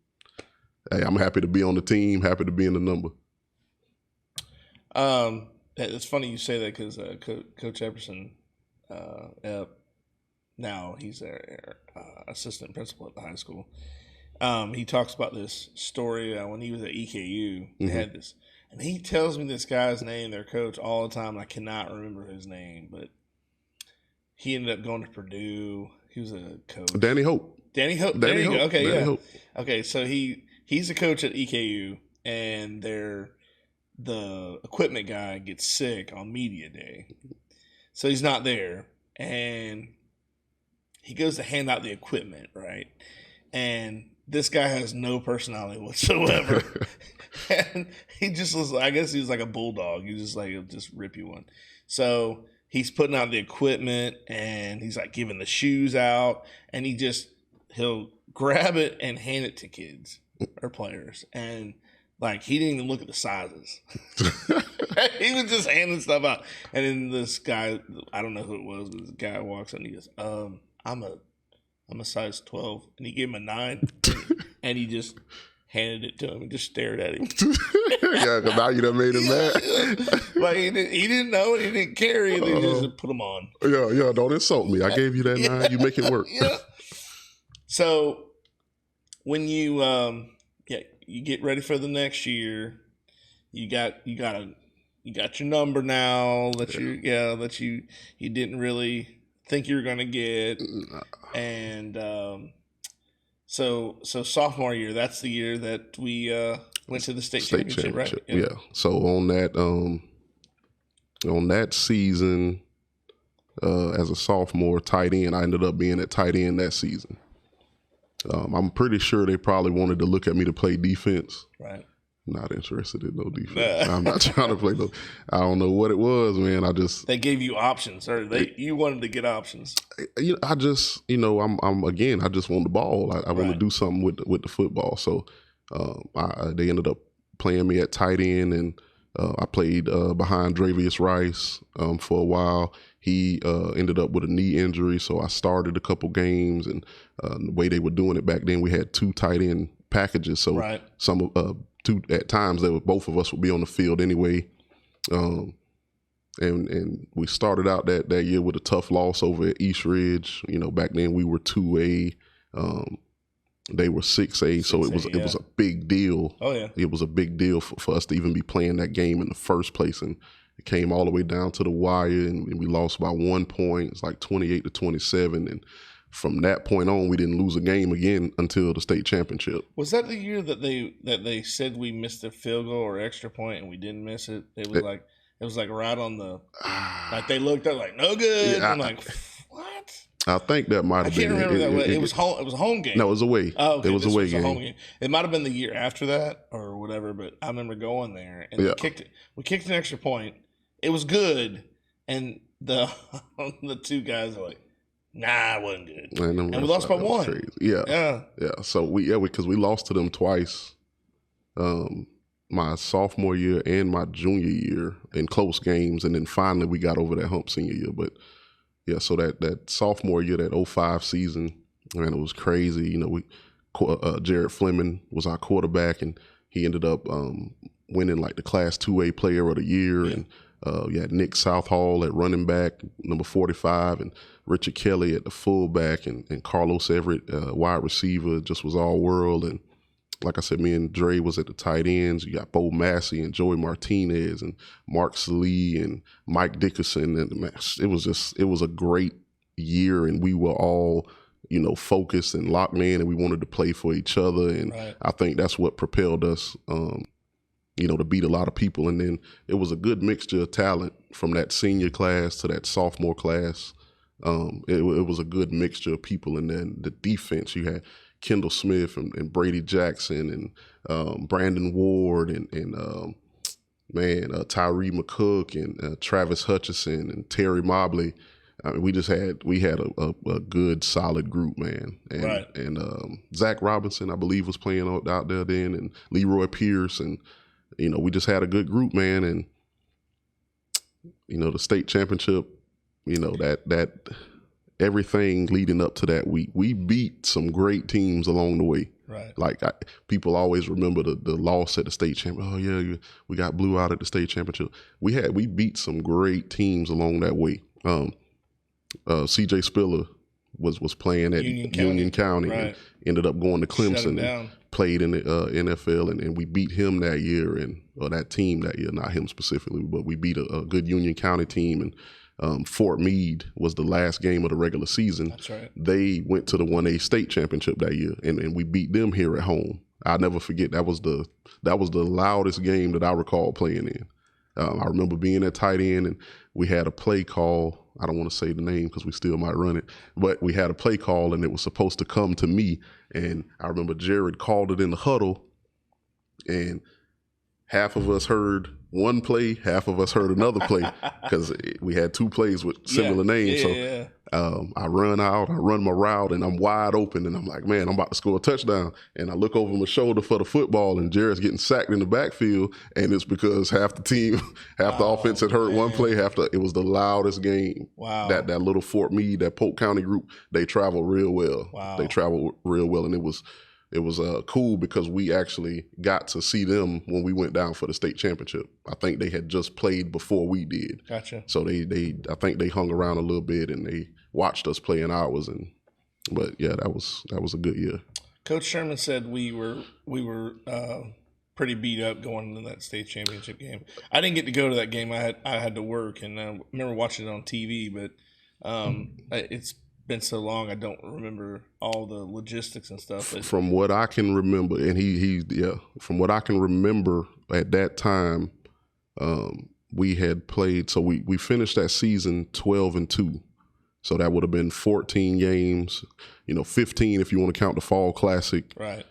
hey, I'm happy to be on the team. Happy to be in the number. It's funny you say that because Coach Epperson, now he's their assistant principal at the high school. He talks about this story when he was at EKU. They had this. And he tells me this guy's name, their coach, all the time. And I cannot remember his name, but he ended up going to Purdue. He was a coach. Danny Hope. There you go. Okay, Danny Hope. Okay, so he's a coach at EKU, and the equipment guy gets sick on media day, so he's not there, and he goes to hand out the equipment, right? And this guy has no personality whatsoever. And he just was, I guess he was like a bulldog. He was just like, he'll just rip you one. So he's putting out the equipment, and he's like giving the shoes out, and he'll grab it and hand it to kids or players. And like, he didn't even look at the sizes. He was just handing stuff out. And then this guy, I don't know who it was, but this guy walks in and he goes, I'm a size 12. And he gave him a 9. And he just handed it to him and just stared at him. Yeah, because now you done made him mad. Like, he didn't know and he didn't care. And he just put him on. Yeah, don't insult me. I gave you that 9. You make it work. Yeah. So when you you get ready for the next year, you got your number now that you didn't really think you were gonna get. And so sophomore year, that's the year that we went to the state championship, right? Yeah. So on that season, as a sophomore tight end, I ended up being at tight end that season. I'm pretty sure they probably wanted to look at me to play defense. Right. Not interested in no defense. I'm not trying to play no. I don't know what it was, man. They gave you options, or you wanted to get options. I just, I just want the ball. I want to do something with the football. So they ended up playing me at tight end, and I played behind Dravius Rice for a while. He ended up with a knee injury, so I started a couple games. And the way they were doing it back then, we had 2 tight end packages. So at times, both of us would be on the field anyway. And we started out that year with a tough loss over at East Ridge. Back then we were 2A. They were 6A, so it was a big deal. Oh yeah, it was a big deal for us to even be playing that game in the first place, and it came all the way down to the wire, and we lost by 1 point. It's like 28-27, and from that point on, we didn't lose a game again until the state championship. Was that the year that they said we missed a field goal or extra point and we didn't miss it? It was like right on the like they looked up like no good. Yeah, I'm like, what? I think that might have been. I can't remember that. It was home. It was a home game. No, it was away. Oh, okay. It was a away game. It might have been the year after that or whatever. But I remember going there and we kicked it. We kicked an extra point. It was good, and the 2 guys are like, nah, it wasn't good. And we lost by 1. Crazy. Yeah. So because we lost to them twice, my sophomore year and my junior year in close games, and then finally we got over that hump senior year. But Yeah, so that sophomore year, that 05 season, man, it was crazy. You know, Jared Fleming was our quarterback, and he ended up winning like the Class 2A Player of the Year. Yeah. And you had Nick Southall at running back, number 45, and Richard Kelly at the fullback, and Carlos Everett, wide receiver, just was all world. And like I said, me and Dre was at the tight ends. You got Bo Massey and Joey Martinez and Mark Salee and Mike Dickerson. And man, it was a great year, and we were all, you know, focused and locked in, and we wanted to play for each other. And right. I think that's what propelled us, you know, to beat a lot of people. And then it was a good mixture of talent from that senior class to that sophomore class. It was a good mixture of people. And then the defense, you had Kendall Smith and Brady Jackson and Brandon Ward and Tyree McCook and Travis Hutchison and Terry Mobley. I mean, we had a good solid group, man. And, right. And Zach Robinson, I believe, was playing out there then, and Leroy Pierce, and you know, we just had a good group, man. And you know, the state championship, you know, that everything leading up to that week, we beat some great teams along the way. Right. Like people always remember the loss at the state championship. Oh yeah, we got blew out at the state championship. We beat some great teams along that way. CJ Spiller was playing at Union County right. and ended up going to Clemson and played in the NFL, and we beat him that year, or that team that year, not him specifically, but we beat a good Union County team. And Fort Meade was the last game of the regular season. That's right. They went to the 1A state championship that year, and we beat them here at home. I'll never forget, that was the loudest game that I recall playing in. I remember being at tight end, and we had a play call. I don't want to say the name because we still might run it, but we had a play call, and it was supposed to come to me. And I remember Jared called it in the huddle, and half of us heard one play, half of us heard another play, because we had two plays with similar names. I run out, I run my route, and I'm wide open, and I'm like, man, I'm about to score a touchdown. And I look over my shoulder for the football, and Jared's getting sacked in the backfield, and it's because half the team, the offense had heard one play, it was the loudest game. Wow. That little Fort Meade, that Polk County group, they travel real well. Wow. They travel real well, and it was cool because we actually got to see them when we went down for the state championship. I think they had just played before we did. Gotcha. So I think they hung around a little bit, and they watched us play in ours. But yeah, that was a good year. Coach Sherman said we were pretty beat up going into that state championship game. I didn't get to go to that game. I had to work, and I remember watching it on TV, but it's been so long, I don't remember all the logistics and stuff. But from what I can remember, and from what I can remember at that time, we had played. So we finished that season 12-2. So that would have been 14 games, 15 if you want to count the Fall Classic. Right.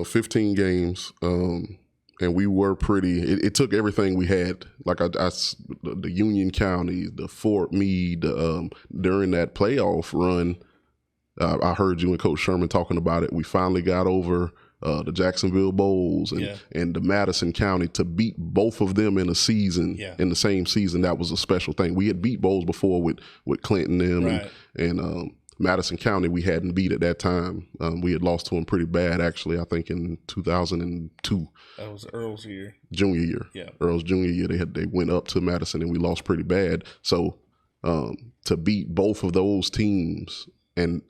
15 games. And we were it took everything we had. Like the Union County, the Fort Meade, during that playoff run, I heard you and Coach Sherman talking about it. We finally got over the Jacksonville Bowls and the Madison County to beat both of them in a season, in the same season. That was a special thing. We had beat Bowls before with Clinton them right. and Madison County we hadn't beat at that time. We had lost to them pretty bad, actually, I think in 2002. That was Earl's year. Junior year. Yeah. Earl's junior year, they went up to Madison and we lost pretty bad. So to beat both of those teams, and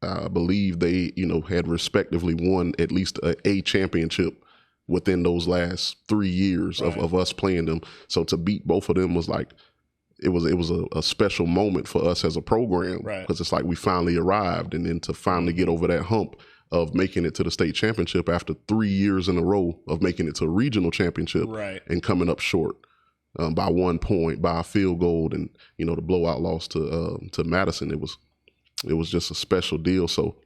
I believe they, had respectively won at least a championship within those last 3 years right. of us playing them. So to beat both of them was like, it was a special moment for us as a program, because it's like we finally arrived, and then to finally get over that hump of making it to the state championship after 3 years in a row of making it to a regional championship right. and coming up short by 1 point, by a field goal, and the blowout loss to Madison. It was just a special deal. So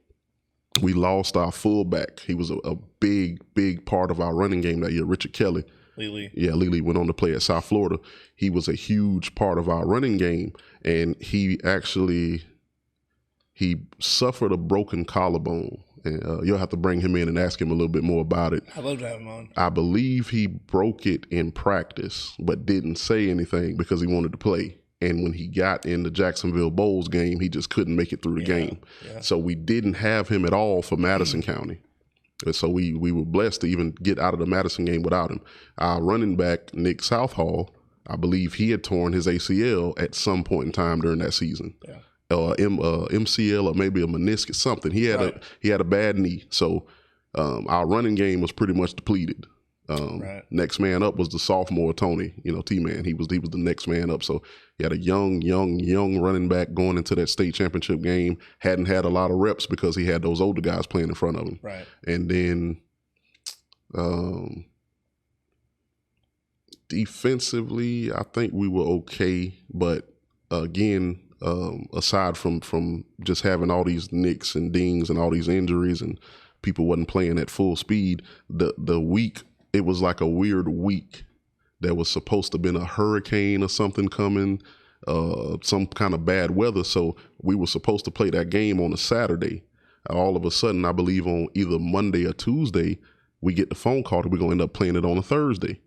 we lost our fullback. He was a big part of our running game that year, Richard Kelly. Lily. Yeah, Lily went on to play at South Florida. He was a huge part of our running game, and he suffered a broken collarbone. And you'll have to bring him in and ask him a little bit more about it. I'd love to have him on. I believe he broke it in practice, but didn't say anything because he wanted to play. And when he got in the Jacksonville Bowls game, he just couldn't make it through the game. Yeah. So we didn't have him at all for Madison County. And so we were blessed to even get out of the Madison game without him. Our running back, Nick Southall, I believe he had torn his ACL at some point in time during that season. Yeah. MCL or maybe a meniscus, something. He had a bad knee. So our running game was pretty much depleted. Next man up was the sophomore Tony, T-Man. He was the next man up. So he had a young running back going into that state championship game. Hadn't had a lot of reps because he had those older guys playing in front of him. Right. And then defensively, I think we were okay. But again, aside from just having all these nicks and dings and all these injuries and people wasn't playing at full speed, the week, it was like a weird week. There was supposed to have been a hurricane or something coming, some kind of bad weather. So we were supposed to play that game on a Saturday. All of a sudden, I believe on either Monday or Tuesday, we get the phone call that we're going to end up playing it on a Thursday.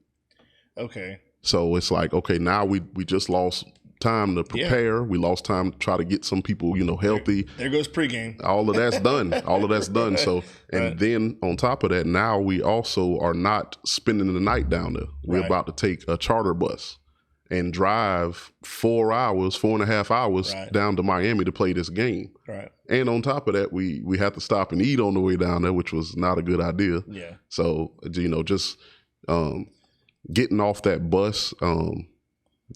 Okay. So it's like, okay, now we just lost time to prepare. Yeah. We lost time to try to get some people, healthy. There goes pregame. All of that's done. So, and then on top of that, now we also are not spending the night down there. We're about to take a charter bus and drive 4.5 hours down to Miami to play this game. Right. And on top of that, we had to stop and eat on the way down there, which was not a good idea. Yeah. So, just getting off that bus,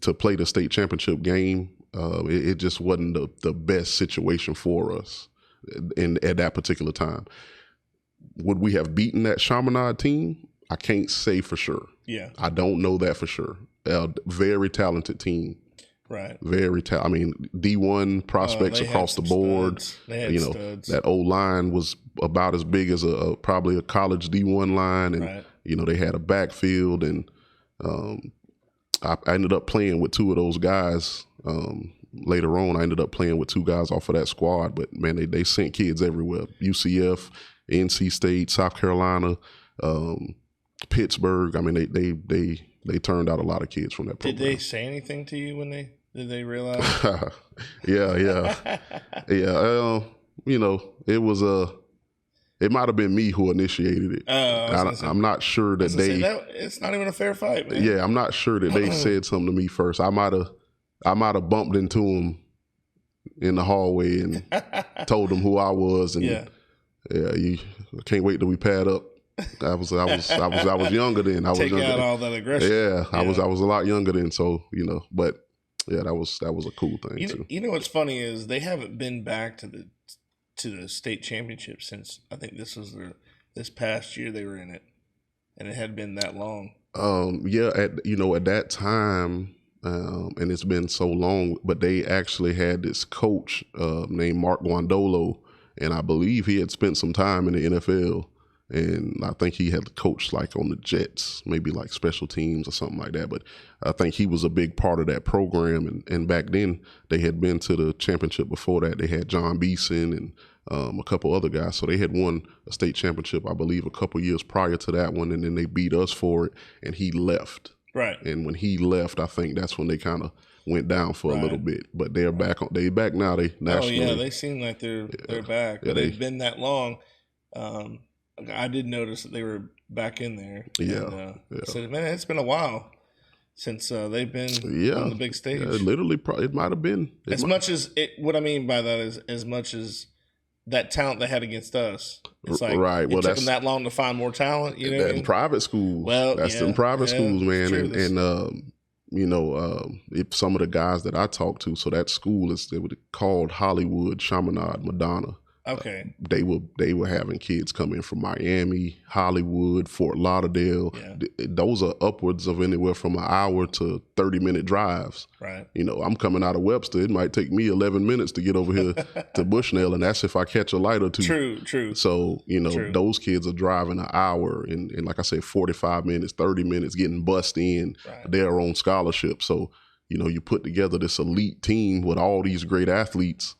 to play the state championship game, it just wasn't the best situation for us at that particular time. Would we have beaten that Chaminade team? I can't say for sure. Yeah. I don't know that for sure. Very talented team. Right. Very talented. D1 prospects across the board. They had studs. That O-line was about as big as probably a college D1 line. And, they had a backfield and I ended up playing with two of those guys. Later on, I ended up playing with two guys off of that squad. But, man, they sent kids everywhere. UCF, NC State, South Carolina, Pittsburgh. I mean, they turned out a lot of kids from that program. Did they say anything to you when did they realize? Yeah. It was it might have been me who initiated it. I'm not sure that it's not even a fair fight, man. Yeah, I'm not sure that they said something to me first. I might have bumped into them in the hallway and told them who I was. And I can't wait till we pad up. I was younger then. Take out all that aggression. Yeah, I was a lot younger then. So but yeah, that was a cool thing too. You know what's funny is they haven't been back to the state championship since I think this past year they were in it, and it had been that long. At that time, and it's been so long, but they actually had this coach named Mark Guandolo, and I believe he had spent some time in the NFL, and I think he had coached like on the Jets, maybe like special teams or something like that. But I think he was a big part of that program, and back then they had been to the championship before that. They had John Beeson and a couple other guys. So they had won a state championship, I believe, a couple years prior to that one, and then they beat us for it, and he left. Right. And when he left, I think that's when they kind of went down for a little bit. But they're back. They back now. They nationally. Oh yeah, they seem like they're back. Yeah, but they've been that long. I did notice that they were back in there. Yeah. I said, man, it's been a while since they've been on the big stage. Literally, it might have been. What I mean by that is as much as that talent they had against us. It's like right. Well, it took them that long to find more talent. You know, what I mean? Private schools. Well, that's in private schools, man. True. If some of the guys that I talked to, so that school they were called Hollywood, Chaminade, Madonna. Okay. They were having kids come in from Miami, Hollywood, Fort Lauderdale. Yeah. Those are upwards of anywhere from an hour to 30-minute drives. Right. I'm coming out of Webster. It might take me 11 minutes to get over here to Bushnell, and that's if I catch a light or two. True. So, those kids are driving an hour and like I said, 45 minutes, 30 minutes, getting bussed in. Right. Their own scholarship. So, you put together this elite team with all these great athletes.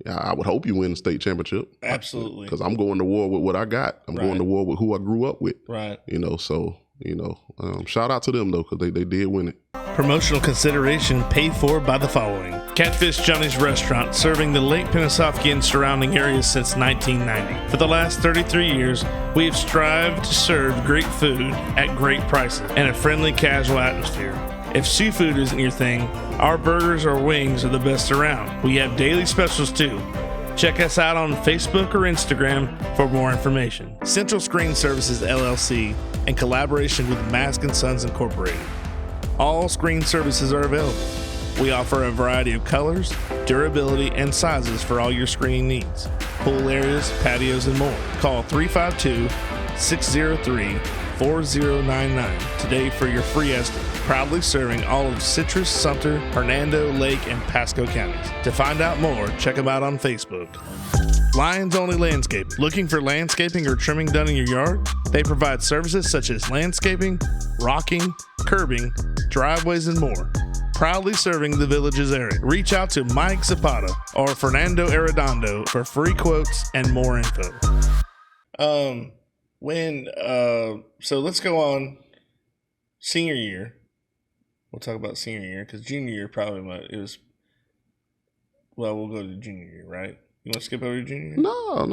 I would hope you win the state championship. Absolutely. Because I'm going to war with what I got. I'm going to war with who I grew up with. Right. So, shout out to them, though, because they did win it. Promotional consideration paid for by the following. Catfish Johnny's Restaurant, serving the Lake Pennsauken and surrounding areas since 1990. For the last 33 years, we have strived to serve great food at great prices and a friendly, casual atmosphere. If seafood isn't your thing, our burgers or wings are the best around. We have daily specials too. Check us out on Facebook or Instagram for more information. Central Screen Services LLC, in collaboration with Mask & Sons Incorporated. All screen services are available. We offer a variety of colors, durability, and sizes for all your screening needs. Pool areas, patios, and more. Call 352-603-4099 today for your free estimate. Proudly serving all of Citrus, Sumter, Hernando, Lake, and Pasco counties. To find out more, check them out on Facebook. Lions Only Landscape. Looking for landscaping or trimming done in your yard? They provide services such as landscaping, rocking, curbing, driveways, and more. Proudly serving the Villages area. Reach out to Mike Zapata or Fernando Arredondo for free quotes and more info. So let's go on senior year. We'll talk about senior year because junior year we'll go to junior year, right? You want to skip over junior year? No.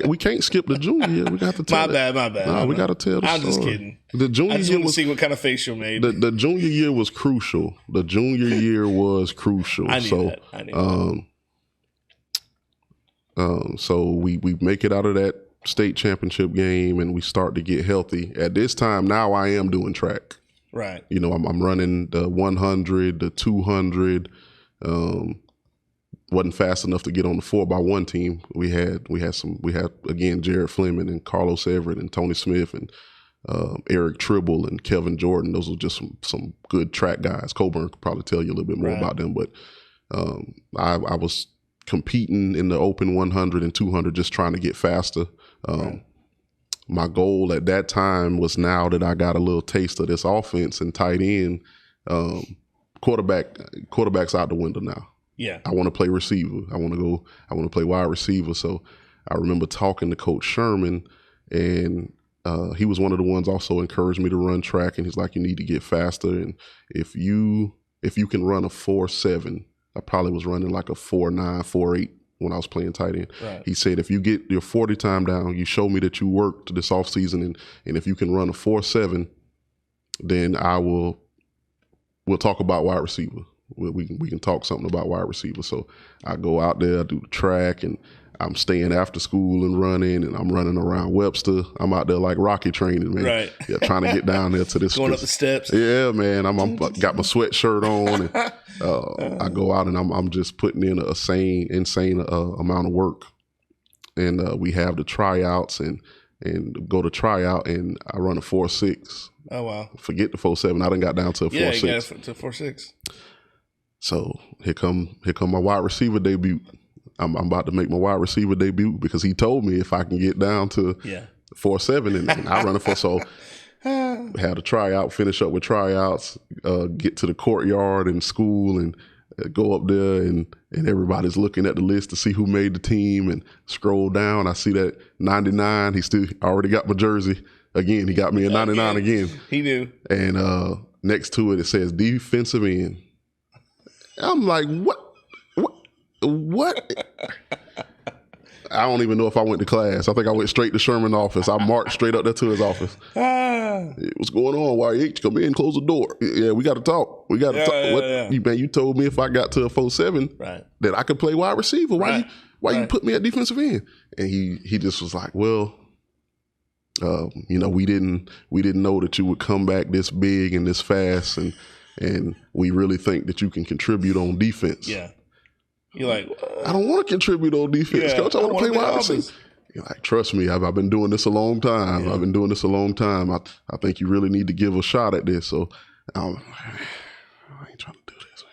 We can't skip the junior year. We got to tell My bad. No, we got to tell the story. I'm just kidding. The junior I just year want to see what kind of face you made. The junior year was crucial. I knew that. So we make it out of that state championship game and we start to get healthy. At this time, now I am doing track. Right. You know, I'm running the 100, the 200. Wasn't fast enough to get on the 4x1 team. We had again Jared Fleming and Carlos Everett and Tony Smith and Eric Tribble and Kevin Jordan. Those were just some good track guys. Coburn could probably tell you a little bit more about them, but I was competing in the open 100 and 200, just trying to get faster. My goal at that time was, now that I got a little taste of this offense and tight end, quarterback's out the window now. Yeah. I want to play receiver. I want to play wide receiver. So I remember talking to Coach Sherman, and he was one of the ones also encouraged me to run track, and he's like, you need to get faster. And if you can run a 4.7, I probably was running like a 4.9, 4.8 when I was playing tight end. Right. He said, if you get your 40 time down, you show me that you worked this offseason, and if you can run a 4.7, then we'll talk about wide receiver. We can talk something about wide receiver. So I go out there, I do the track, and I'm staying after school and running, and I'm running around Webster. I'm out there like Rocky training, man. Right. Yeah, trying to get down there to this. Going up the steps. Yeah, man. I'm got my sweatshirt on, and I go out and I'm just putting in a insane amount of work. And we have the tryouts and go to tryout, and I run a 4.6. Oh wow! Forget the 4.7. I done got down to a 4.6. Yeah, you got it to 4.6. So here come my wide receiver debut. I'm about to make my wide receiver debut because he told me if I can get down to 4.7 and I run it for. So had a tryout, finish up with tryouts, get to the courtyard in school, and go up there, and everybody's looking at the list to see who made the team, and scroll down. I see that 99. He still already got my jersey. Again, he got me a 99 again. He knew. And next to it says defensive end. I'm like, what? I don't even know if I went to class. I think I went straight to Sherman's office. I marched straight up there to his office. What's going on? YH, come in, close the door. Yeah, we got to talk. We got to talk. You told me if I got to a 4.7 that I could play wide receiver. Why you put me at defensive end? And he just was like, well, we didn't know that you would come back this big and this fast, and we really think that you can contribute on defense. Yeah. You're like, I don't want to contribute on defense, Coach. I want to play wide receiver. You're like, trust me, I've been doing this a long time. Yeah. I've been doing this a long time. I think you really need to give a shot at this. So I ain't trying to do this,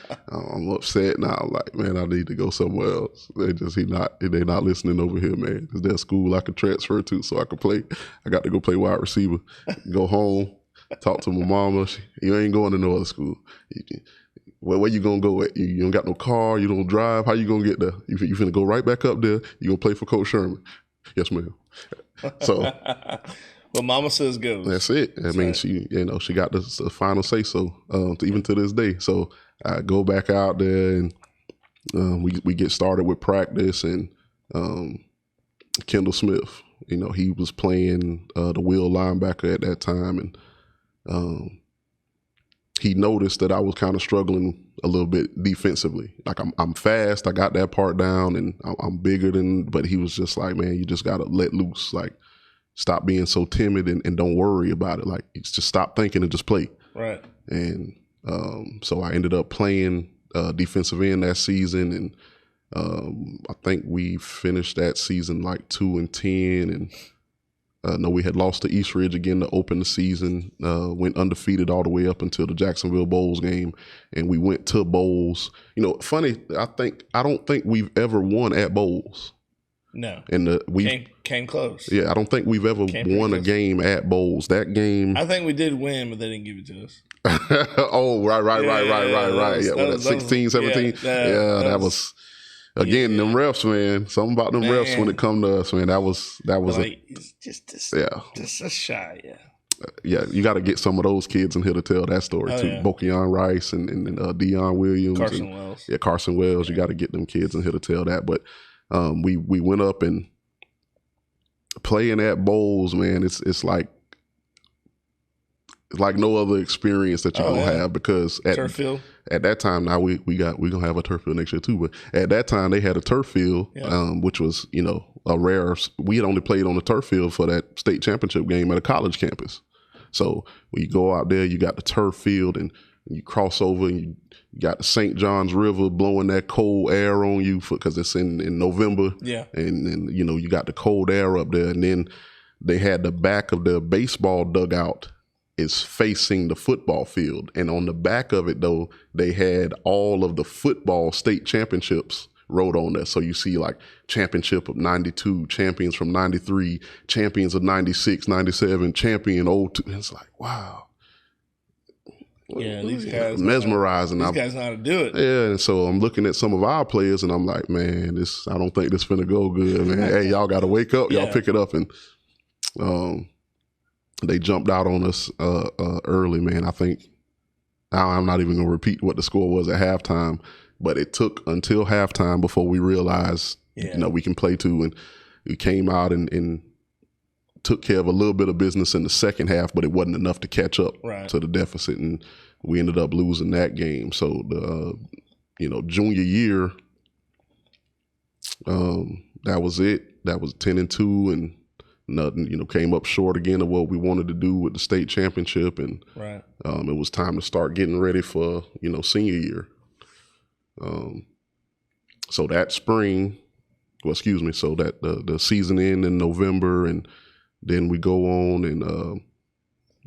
man. I'm upset now. I'm like, man, I need to go somewhere else. They're not listening over here, man. Is there a school I could transfer to so I could play? I got to go play wide receiver. Go home, talk to my mama. You ain't going to no other school. Where you gonna go at? You don't got no car, you don't drive, how you gonna get there? You finna go right back up there, you gonna play for Coach Sherman. Yes, ma'am. So What mama says goes. That's it. I mean, she got the final say so, even to this day. So I go back out there and we get started with practice, and Kendall Smith, he was playing the wheel linebacker at that time, and he noticed that I was kind of struggling a little bit defensively. Like I'm fast, I got that part down, and I'm bigger but he was just like, man, you just got to let loose. Like, stop being so timid and don't worry about it. Like, just stop thinking and just play. Right. And so I ended up playing defensive end that season, and I think we finished that season like 2-10, and no, we had lost to East Ridge again to open the season, went undefeated all the way up until the Jacksonville Bowls game, and we went to Bowls. Funny, I don't think we've ever won at Bowls. No. And we came close. Yeah, I don't think we've ever won a game at Bowls. That game, I think we did win, but they didn't give it to us. Oh, right. Yeah, 16, 17. That was again, them refs, man. Something about them refs when it come to us, man. That was like, just a shy, yeah. You got to get some of those kids in here to tell that story too. Yeah. Bokeon Rice and Deion Williams, Carson Wells. You got to get them kids in here to tell that. But we went up and playing at Bowls, man. It's like no other experience that you're gonna have, because turf field. At that time, now we gonna have a turf field next year too. But at that time, they had a turf field, which was a rare. We had only played on the turf field for that state championship game at a college campus. So when you go out there, you got the turf field, and you cross over, and you got the St. Johns River blowing that cold air on you because it's in November. Yeah, and you got the cold air up there, and then they had the back of the baseball dugout is facing the football field. And on the back of it, though, they had all of the football state championships wrote on there. So you see like championship of 92, champions from 93, champions of 96, 97, champion 02. It's like, wow. Yeah, these guys mesmerizing. These guys know how to do it. Yeah, and so I'm looking at some of our players, and I'm like, man, I don't think this finna go good, man. Hey, y'all got to wake up. Y'all pick it up. And they jumped out on us early, man. I think I'm not even going to repeat what the score was at halftime, but it took until halftime before we realized, we can play too. And we came out and took care of a little bit of business in the second half, but it wasn't enough to catch up to the deficit, and we ended up losing that game. So the junior year, that was it. That was 10-2, and nothing, came up short again of what we wanted to do with the state championship, and it was time to start getting ready for senior year. So that spring, so that the season ended in November, and then we go on and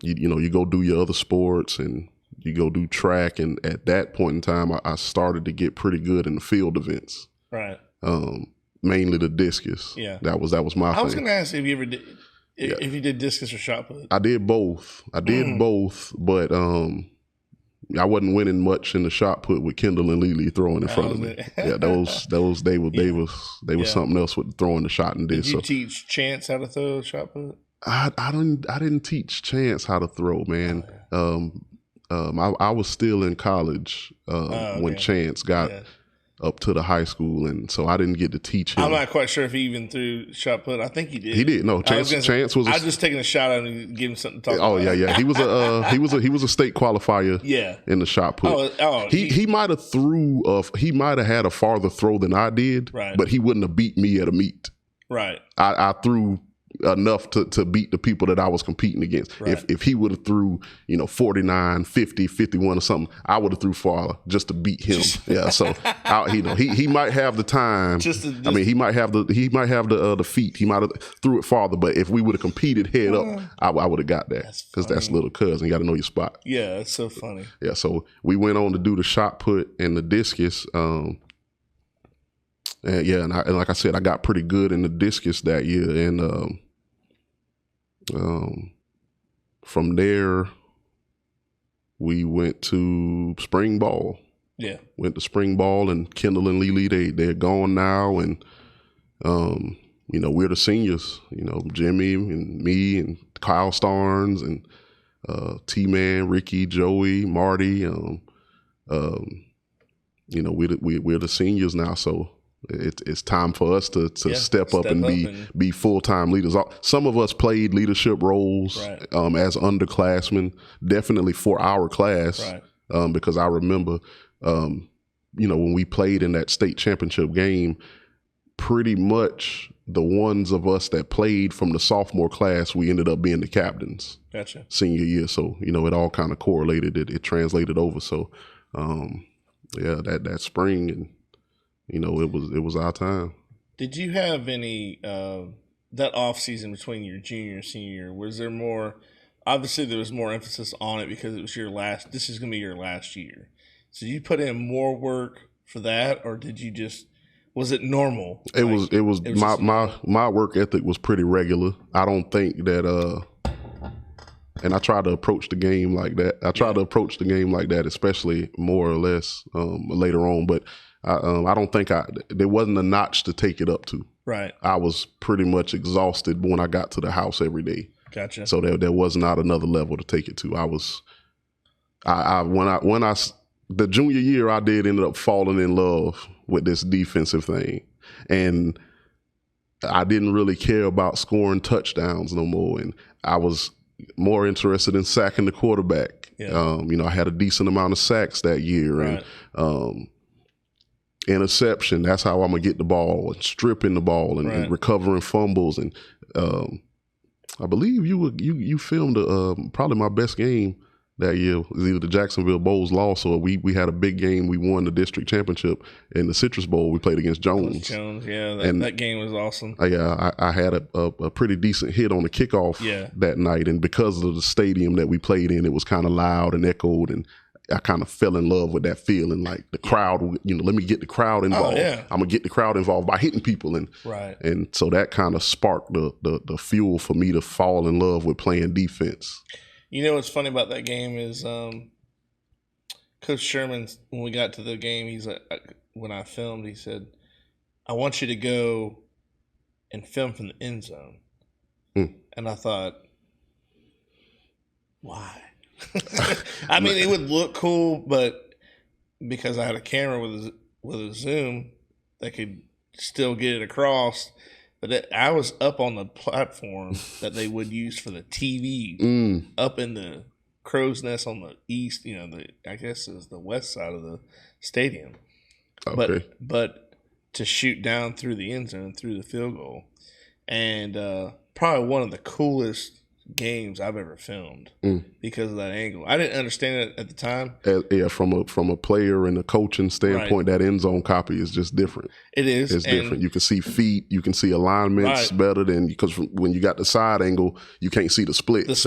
you go do your other sports, and you go do track, and at that point in time, I started to get pretty good in the field events. Right. Mainly the discus. Yeah, that was my thing. I was going to ask if you ever did, if you did discus or shot put. I did both. Both, but I wasn't winning much in the shot put with Kendall and Lily throwing in front of me. Yeah, those they were something else with throwing the shot and disc. Did you teach Chance how to throw a shot put? I didn't teach Chance how to throw, man. I was still in college when Chance got up to the high school, and so I didn't get to teach him. I'm not quite sure if he even threw shot put. I think he did. He did. No, Chance was. I was just taking a shot at him and give him something to talk about. Oh yeah. He was a state qualifier. In the shot put. He might have had a farther throw than I did. Right. But he wouldn't have beat me at a meet. Right. I threw enough to beat the people that I was competing against. Right. If he would have threw 49, 50, 51 or something, I would have threw farther just to beat him. So he might have the time. He might have the feet. He might have threw it farther. But if we would have competed head up, I would have got that, because that's little cousin. You got to know your spot. Yeah, that's so funny. Yeah, so we went on to do the shot put and the discus. And like I said, I got pretty good in the discus that year, and from there we went to spring ball. Yeah, went to spring ball, and Kendall and Lily, they're gone now, and we're the seniors. Jimmy and me and Kyle Starnes and T-Man, Ricky, Joey, Marty. We're the seniors now, so it's time for us to step up and be full-time leaders. Some of us played leadership roles as underclassmen, definitely for our class, because I remember, when we played in that state championship game, pretty much the ones of us that played from the sophomore class, we ended up being the captains. Gotcha. Senior year, so it all kind of correlated. It translated over. So, that spring, and it was our time. Did you have any that off season between your junior and senior year? Was there more? Obviously, there was more emphasis on it because it was your last. This is going to be your last year. So you put in more work for that, or did you just? Was it normal? It was my work ethic was pretty regular. I don't think that and I try to approach the game like that. Especially more or less later on. But I don't think there wasn't a notch to take it up to. Right. I was pretty much exhausted when I got to the house every day. Gotcha. So there was not another level to take it to. The junior year, I did end up falling in love with this defensive thing. And I didn't really care about scoring touchdowns no more. And I was more interested in sacking the quarterback. Yeah. I had a decent amount of sacks that year. Right. And interception, that's how I'm going to get the ball, and stripping the ball and recovering fumbles. And I believe you filmed probably my best game that year. It was either the Jacksonville Bowls loss, or we had a big game. We won the district championship in the Citrus Bowl. We played against Jones. That game was awesome. I had a pretty decent hit on the kickoff that night, and because of the stadium that we played in, it was kind of loud and echoed, and I kind of fell in love with that feeling, like the crowd, let me get the crowd involved. Oh, yeah. I'm going to get the crowd involved by hitting people. And so that kind of sparked the fuel for me to fall in love with playing defense. What's funny about that game is Coach Sherman, when we got to the game, he's like, when I filmed, he said, I want you to go and film from the end zone. And I thought, why? I mean, it would look cool, but because I had a camera with a zoom that could still get it across. But I was up on the platform that they would use for the TV, up in the crow's nest on the east. I guess is the west side of the stadium. Okay. But to shoot down through the end zone, through the field goal, and probably one of the coolest games I've ever filmed because of that angle. I didn't understand it at the time. From a player and a coaching standpoint, that end zone copy is just different. It is. It's different. You can see feet, you can see alignments better than, because when you got the side angle, you can't see the splits.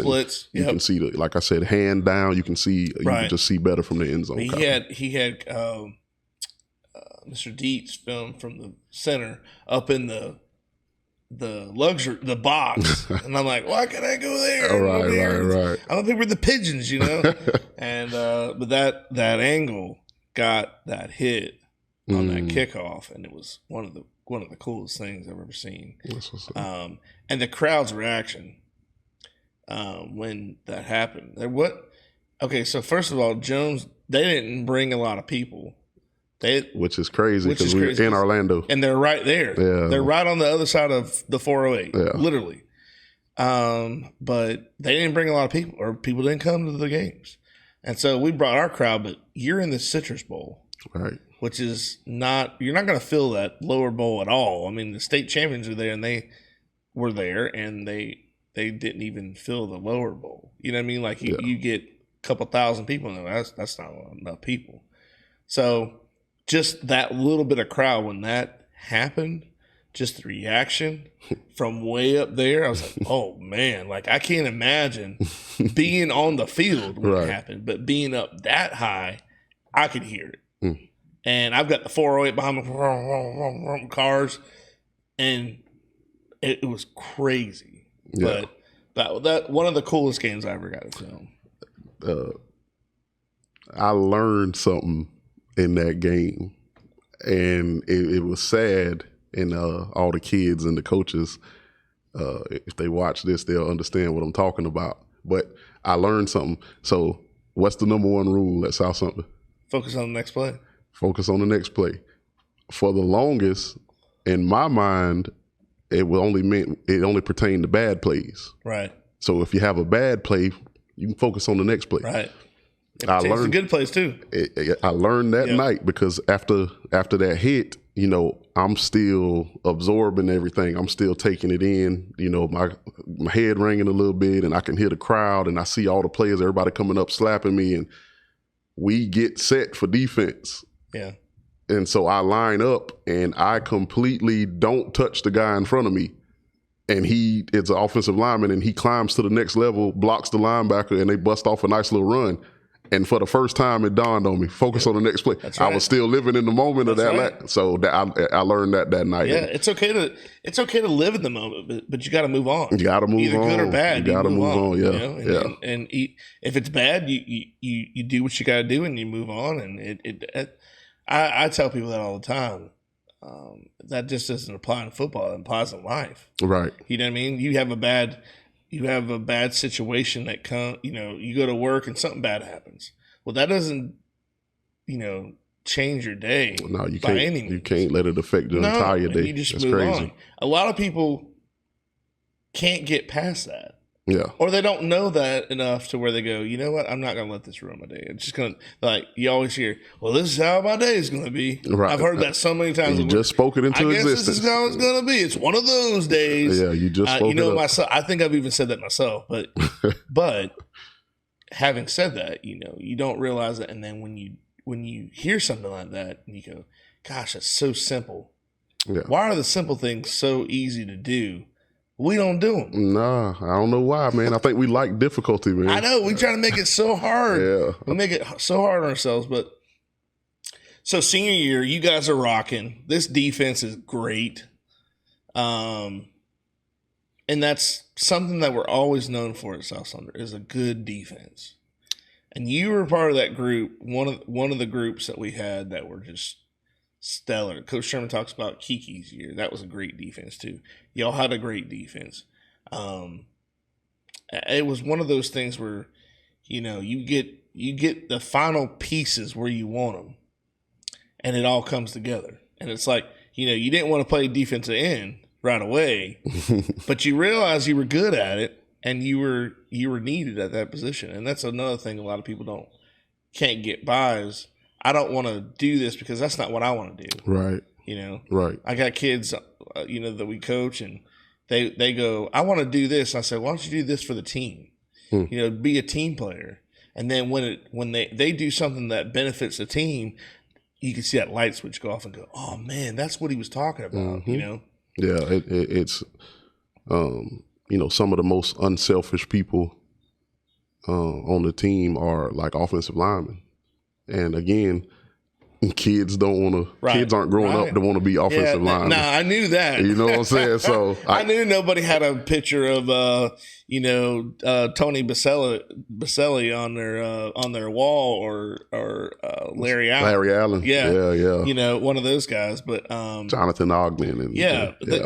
You can see like I said, hand down. You can see. You can just see better from the end zone. He had Mr. Dietz film from the center up in the box, and I'm like, why can't I go there? Right. I don't think we're the pigeons, And but that angle got that hit on that kickoff, and it was one of the coolest things I've ever seen. And the crowd's reaction when that happened. Okay, so first of all, Jones, they didn't bring a lot of people. Which is crazy because we're in Orlando. And they're right there. Yeah. They're right on the other side of the 408, literally. But they didn't bring a lot of people, or people didn't come to the games. And so we brought our crowd, but you're in the Citrus Bowl. Right. Which is you're not going to fill that lower bowl at all. I mean, the state champions are there, and they were there, and they didn't even fill the lower bowl. You know what I mean? Like you get a couple thousand people in there. That's not enough people. So just that little bit of crowd, when that happened, just the reaction from way up there, I was like, oh man, like I can't imagine being on the field when it happened, but being up that high, I could hear it. And I've got the 408 behind me, cars, and it was crazy. Yeah. But that one of the coolest games I ever got to film. I learned something in that game, and it was sad, and all the kids and the coaches, If they watch this, they'll understand what I'm talking about. But I learned something. So what's the number one rule at South Sumter? Focus on the next play. Focus on the next play. For the longest, in my mind, it only pertained to bad plays. Right. So if you have a bad play, you can focus on the next play. Right. I learned the good plays too. I learned that night because after that hit, I'm still absorbing everything. I'm still taking it in. My head ringing a little bit, and I can hear the crowd, and I see all the players, everybody coming up, slapping me, and we get set for defense. Yeah. And so I line up, and I completely don't touch the guy in front of me. And he is an offensive lineman, and he climbs to the next level, blocks the linebacker, and they bust off a nice little run. And for the first time, it dawned on me, focus on the next play. That's right. I was still living in the moment of that. Right. So I learned that night. Yeah, it's okay to live in the moment, but you got to move on. You got to move Either on. good or bad. You got to move on. Yeah, And if it's bad, you do what you got to do, and you move on. And I tell people that all the time. That just doesn't apply in football. It applies in life. Right. You know what I mean? You have a bad situation that you go to work and something bad happens. Well, that doesn't, change your day. No, you by can't. any means. You can't let it affect your entire day. You just That's move crazy. on. A lot of people can't get past that. Yeah. Or they don't know that enough to where they go, you know what? I'm not going to let this ruin my day. It's just going to, like, you always hear, well, this is how my day is going to be. Right. I've heard that so many times. You just spoke it into existence. This is how it's going to be. It's one of those days. Yeah, you just spoke it up. Myself, I think I've even said that myself. But having said that, you don't realize that. And then when you hear something like that, and you go, gosh, that's so simple. Yeah. Why are the simple things so easy to do? We don't do them. Nah, I don't know why, man. I think we like difficulty, man. I know. We try to make it so hard. Yeah. We make it so hard on ourselves. But so senior year, you guys are rocking. This defense is great. And that's something that we're always known for at South Sumter is a good defense. And you were part of that group, one of the groups that we had that were just stellar. Coach Sherman talks about Kiki's year. That was a great defense too. Y'all had a great defense. It was one of those things where, you get the final pieces where you want them, and it all comes together. And it's like, you didn't want to play defensive end right away, but you realized you were good at it, and you were needed at that position. And that's another thing a lot of people can't get by is, I don't want to do this because that's not what I want to do. Right. Right. I got kids, that we coach, and they go, I want to do this. And I said, why don't you do this for the team? Be a team player. And then when they do something that benefits the team, you can see that light switch go off and go, oh man, that's what he was talking about. Mm-hmm. Yeah. It's, some of the most unselfish people on the team are like offensive linemen. And again, kids don't want to. Right. Kids aren't growing up to want to be offensive linemen. Nah, I knew that. You know what I'm saying? So I knew nobody had a picture of Tony Baselli on their wall or Larry Allen. Larry Allen. Yeah. One of those guys. But Jonathan Ogden.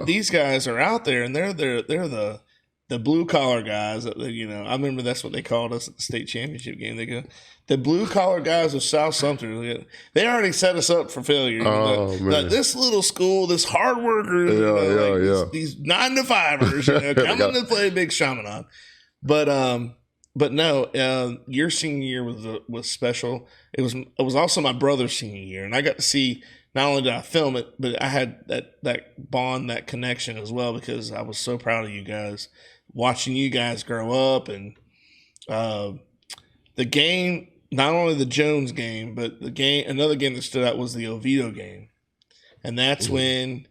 These guys are out there, and they're the blue collar guys. I remember that's what they called us at the state championship game. They go, the blue collar guys of South Sumter. They already set us up for failure. Man. This little school, this hard workers, these 9-to-5ers, coming to play Big Chaminade. But no, your senior year was special. It was also my brother's senior year, and I got to see. Not only did I film it, but I had that bond, that connection as well, because I was so proud of you guys, watching you guys grow up. And the game, not only the Jones game, but another game that stood out was the Oviedo game. And that's when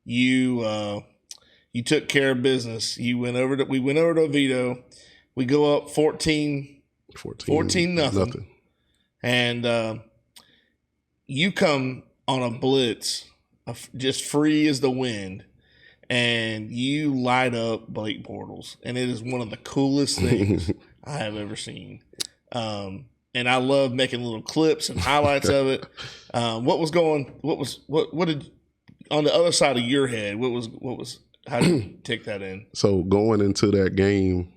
you took care of business. We went over to Oviedo. We go up 14 nothing. And you come on a blitz, just free as the wind, and you light up Blake Bortles, and it is one of the coolest things I have ever seen. And I love making little clips and highlights of it. What did on the other side of your head? What was How did you take that in? So going into that game,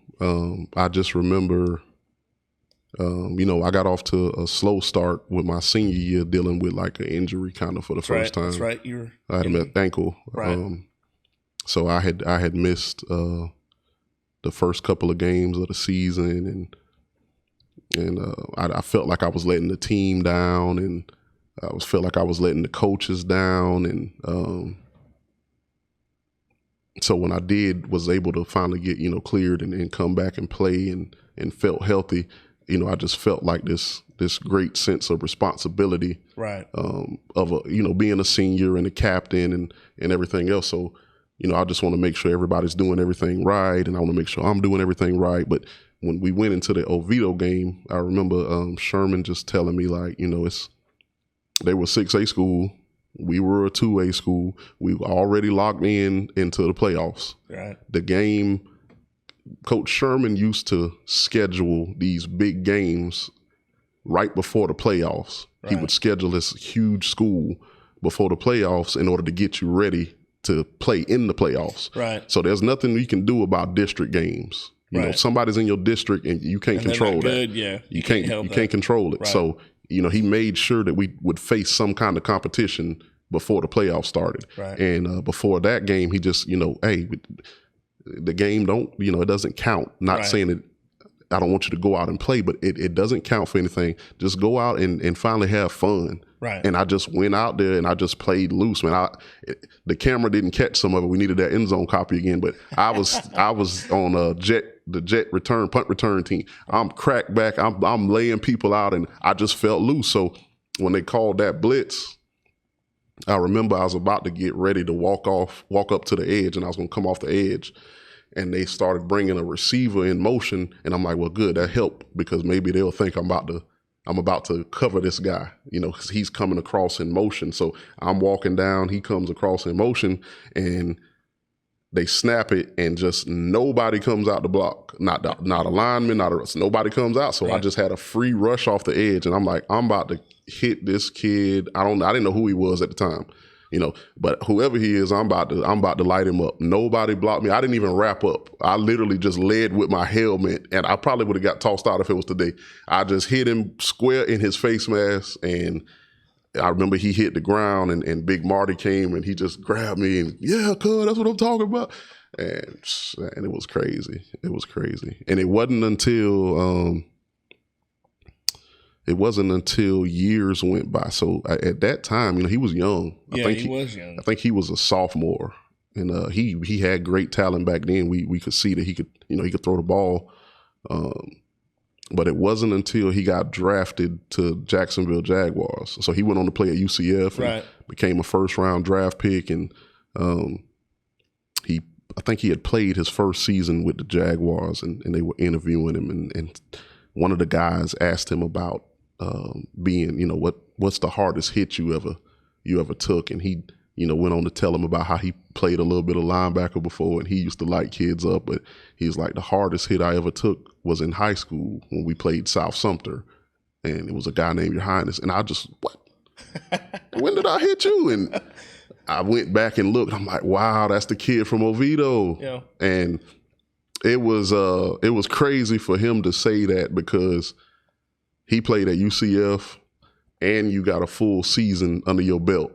I just remember, I got off to a slow start with my senior year, dealing with like an injury kind of for the first time. That's right. I had an ankle. Right. So I had missed the first couple of games of the season, and I felt like I was letting the team down, and I felt like I was letting the coaches down, and so when I was able to finally get cleared and come back and play and felt healthy, I just felt like this great sense of responsibility, right? Of being a senior and a captain and everything else. So I just want to make sure everybody's doing everything right, and I want to make sure I'm doing everything right. But when we went into the Oviedo game, I remember Sherman just telling me, like, they were 6A school. We were a 2A school. We were already locked into the playoffs. Right. The game, Coach Sherman used to schedule these big games right before the playoffs. Right. He would schedule this huge school before the playoffs in order to get you ready to play in the playoffs. Right. So there's nothing you can do about district games. Somebody's in your district and you can't control that. Good, yeah. You can't control it. Right. So, he made sure that we would face some kind of competition before the playoffs started. Right. And before that game, he just, hey, the game it doesn't count. Not saying that I don't want you to go out and play, but it doesn't count for anything. Just go out and finally have fun. Right. And I just went out there and I just played loose, man. The camera didn't catch some of it. We needed that end zone copy again, but I was on the punt return team. I'm cracked back. I'm laying people out, and I just felt loose. So when they called that blitz, I remember I was about to get ready to walk up to the edge, and I was going to come off the edge. And they started bringing a receiver in motion, and I'm like, well, good, that helped, because maybe they'll think I'm about to cover this guy, because he's coming across in motion. So I'm walking down, he comes across in motion, and they snap it, and just nobody comes out the block. Not a lineman, nobody comes out. So I just had a free rush off the edge, and I'm like, I'm about to hit this kid. I didn't know who he was at the time. But whoever he is, I'm about to light him up. Nobody blocked me. I didn't even wrap up. I literally just led with my helmet, and I probably would have got tossed out if it was today. I just hit him square in his face mask, and I remember he hit the ground, and Big Marty came, and he just grabbed me, and yeah, cuz, that's what I'm talking about. And it was crazy. It was crazy. And it wasn't until years went by. So at that time, he was young. Yeah, he was young. I think he was a sophomore, and he had great talent back then. We could see that he could throw the ball. But it wasn't until he got drafted to Jacksonville Jaguars. So he went on to play at UCF and became a first-round draft pick. And I think he had played his first season with the Jaguars, and they were interviewing him. And one of the guys asked him about being, what's the hardest hit you ever took? And he, went on to tell him about how he played a little bit of linebacker before, and he used to light kids up. But he was like, the hardest hit I ever took was in high school when we played South Sumter, and it was a guy named Yourhighness. And I just, what? When did I hit you? And I went back and looked. I'm like, wow, that's the kid from Oviedo. Yeah. And it was crazy for him to say that, because he played at UCF, and you got a full season under your belt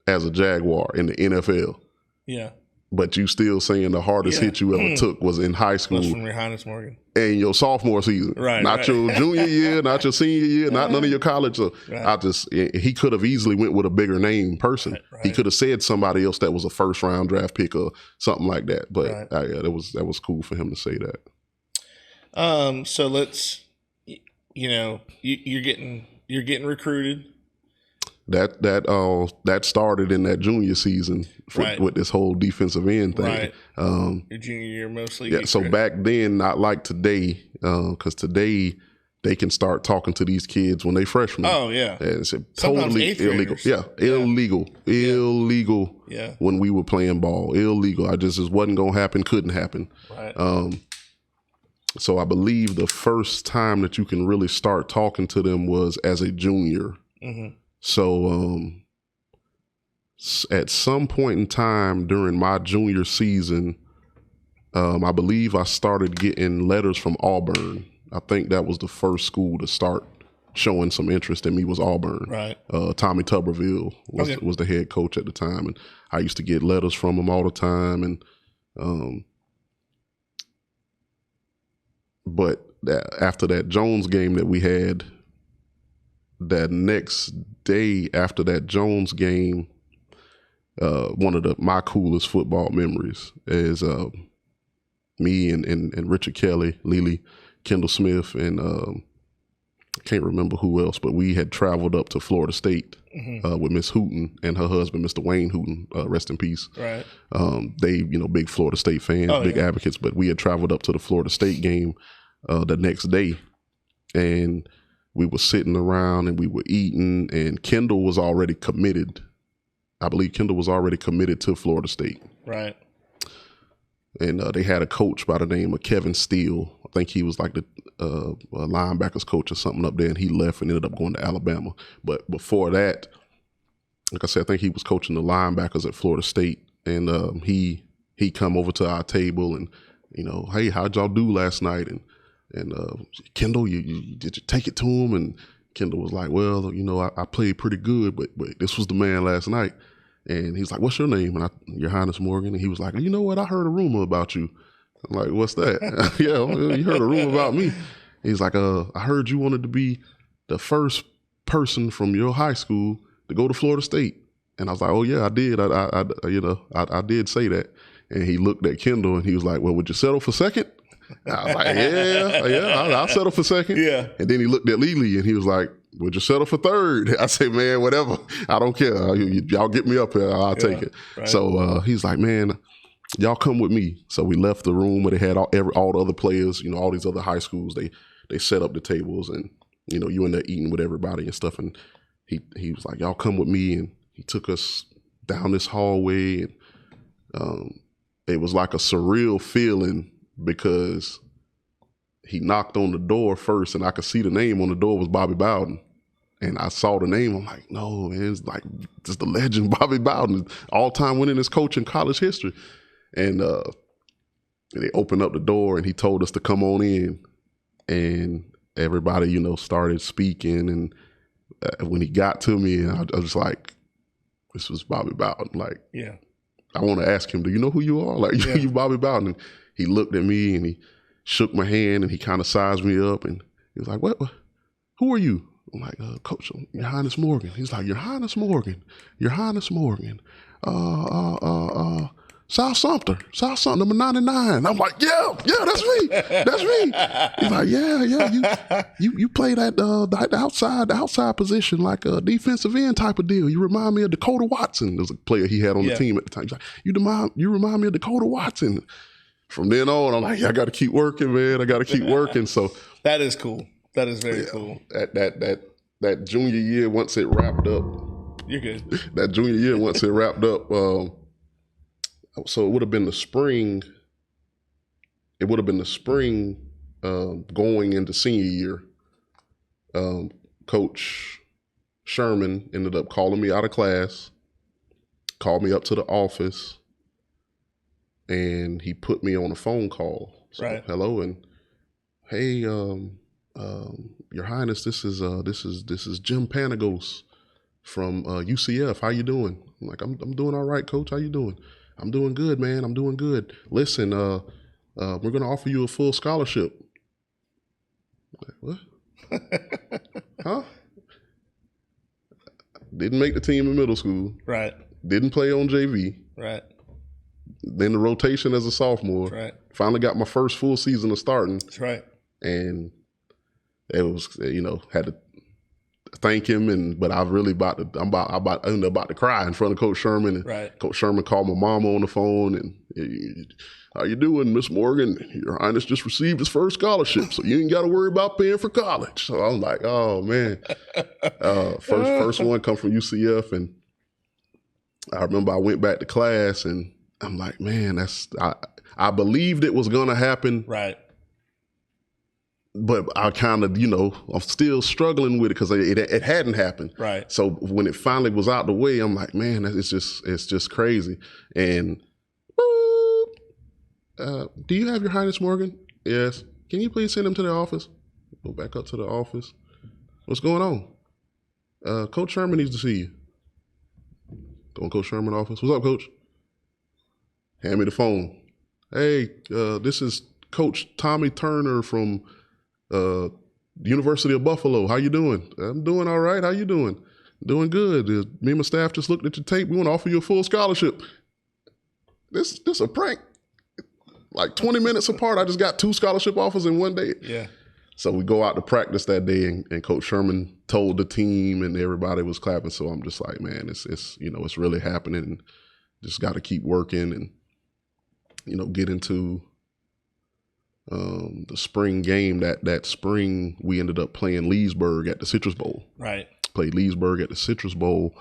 as a Jaguar in the NFL. Yeah. But you still saying the hardest hit you ever took was in high school. Was from Yourhighness Morgan. And your sophomore season. Right. Not your junior year, not your senior year, not none of your college. So he could have easily went with a bigger name person. Right. He could have said somebody else that was a first round draft pick or something like that. But that was cool for him to say that. So let's, you're getting recruited. That started in that junior season with this whole defensive end thing. Right. Your junior year mostly. Yeah. So back then, not like today, because today they can start talking to these kids when they freshmen. Oh yeah. And it's totally illegal. Yeah. Illegal. Yeah. When we were playing ball, illegal. I just wasn't gonna happen. Couldn't happen. Right. So I believe the first time that you can really start talking to them was as a junior. Mm-hmm. So at some point in time during my junior season, I believe I started getting letters from Auburn. I think that was the first school to start showing some interest in me was Auburn. Right. Tommy Tuberville was the head coach at the time, and I used to get letters from him all the time. And but after that Jones game that we had, that next day after that Jones game, one of my coolest football memories is me and Richard Kelly, Lily, Kendall Smith, and I can't remember who else, but we had traveled up to Florida State with Miss Hooten and her husband, Mr. Wayne Hooten, rest in peace. Right. They, big Florida State fans, big advocates, but we had traveled up to the Florida State game the next day, and we were sitting around and we were eating, and Kendall was already committed. I believe Kendall was already committed to Florida State. Right. And they had a coach by the name of Kevin Steele. I think he was like the linebackers coach or something up there, and he left and ended up going to Alabama. But before that, like I said, I think he was coaching the linebackers at Florida State, and he come over to our table and, hey, how'd y'all do last night? And Kendall, did you take it to him? And Kendall was like, well, I played pretty good, but this was the man last night. And he's like, what's your name? And Yourhighness Morgan. And he was like, you know what? I heard a rumor about you. I'm like, what's that? Yeah, you heard a rumor about me. He's like, I heard you wanted to be the first person from your high school to go to Florida State. And I was like, oh yeah, I did. I did say that. And he looked at Kendall and he was like, well, would you settle for second? I was like, yeah, I'll settle for second. Yeah. And then he looked at Lily and he was like, would you settle for third? I said, man, whatever. I don't care. Y'all get me up here. I'll take it. Right. So he's like, man, y'all come with me. So we left the room where they had all the other players, all these other high schools. They set up the tables and, you in there eating with everybody and stuff. And he was like, y'all come with me. And he took us down this hallway. And it was like a surreal feeling because he knocked on the door first and I could see the name on the door was Bobby Bowden. And I saw the name. I'm like, no, man, it's like just the legend Bobby Bowden, all-time winningest coach in college history. And they opened up the door and he told us to come on in. And everybody, started speaking. And when he got to me, I was like, this was Bobby Bowden. Like, yeah, I want to ask him, do you know who you are? Like, you Bobby Bowden. And he looked at me and he shook my hand and he kind of sized me up and he was like, what? Who are you? I'm like, Coach, Yourhighness Morgan. He's like, Yourhighness Morgan, Yourhighness Morgan. South Sumter, number 99. I'm like, yeah, that's me. That's me. He's like, yeah, you play that the outside position, like a defensive end type of deal. You remind me of Dakota Watson. There's a player he had on the team at the time. He's like, you remind me of Dakota Watson. From then on, I'm like, I got to keep working, man. I got to keep working. So that is cool. That is very cool. That junior year, once it wrapped up, you're good. That junior year, once it wrapped up, so it would have been the spring. It would have been the spring going into senior year. Coach Sherman ended up calling me out of class, called me up to the office, and he put me on a phone call. So, right. Hello, and hey, Your Highness, this is Jim Panagos from UCF. How you doing? I'm like, I'm doing all right, Coach. How you doing? I'm doing good, man. I'm doing good. Listen, we're gonna offer you a full scholarship. Like, what? Huh? Didn't make the team in middle school. Right. Didn't play on JV. Right. Then the rotation as a sophomore. That's right. Finally got my first full season of starting. That's right. And it was, had to thank him, but I really ended up about to cry in front of Coach Sherman. And right. Coach Sherman called my mama on the phone and, how you doing, Miss Morgan? Your Highness just received his first scholarship, so you ain't got to worry about paying for college. So I was like, oh man. First one come from UCF, and I remember I went back to class and I'm like, man, I believed it was gonna happen. Right. but I kind of, I'm still struggling with it because it hadn't happened. Right. So when it finally was out the way, I'm like, man, it's just crazy. And do you have Yourhighness Morgan? Yes. Can you please send him to the office? Go back up to the office. What's going on? Coach Sherman needs to see you. Go in Coach Sherman's office. What's up, Coach? Hand me the phone. Hey, this is Coach Tommy Turner from University of Buffalo. How you doing? I'm doing all right. How you doing? Doing good. Me and my staff just looked at your tape. We want to offer you a full scholarship. This a prank. Like 20 minutes apart, I just got 2 scholarship offers in one day. Yeah. So we go out to practice that day, and Coach Sherman told the team, and everybody was clapping. So I'm just like, man, it's really happening. And just got to keep working and get into the spring game. That spring, we ended up playing Leesburg at the Citrus Bowl. Right. Played Leesburg at the Citrus Bowl.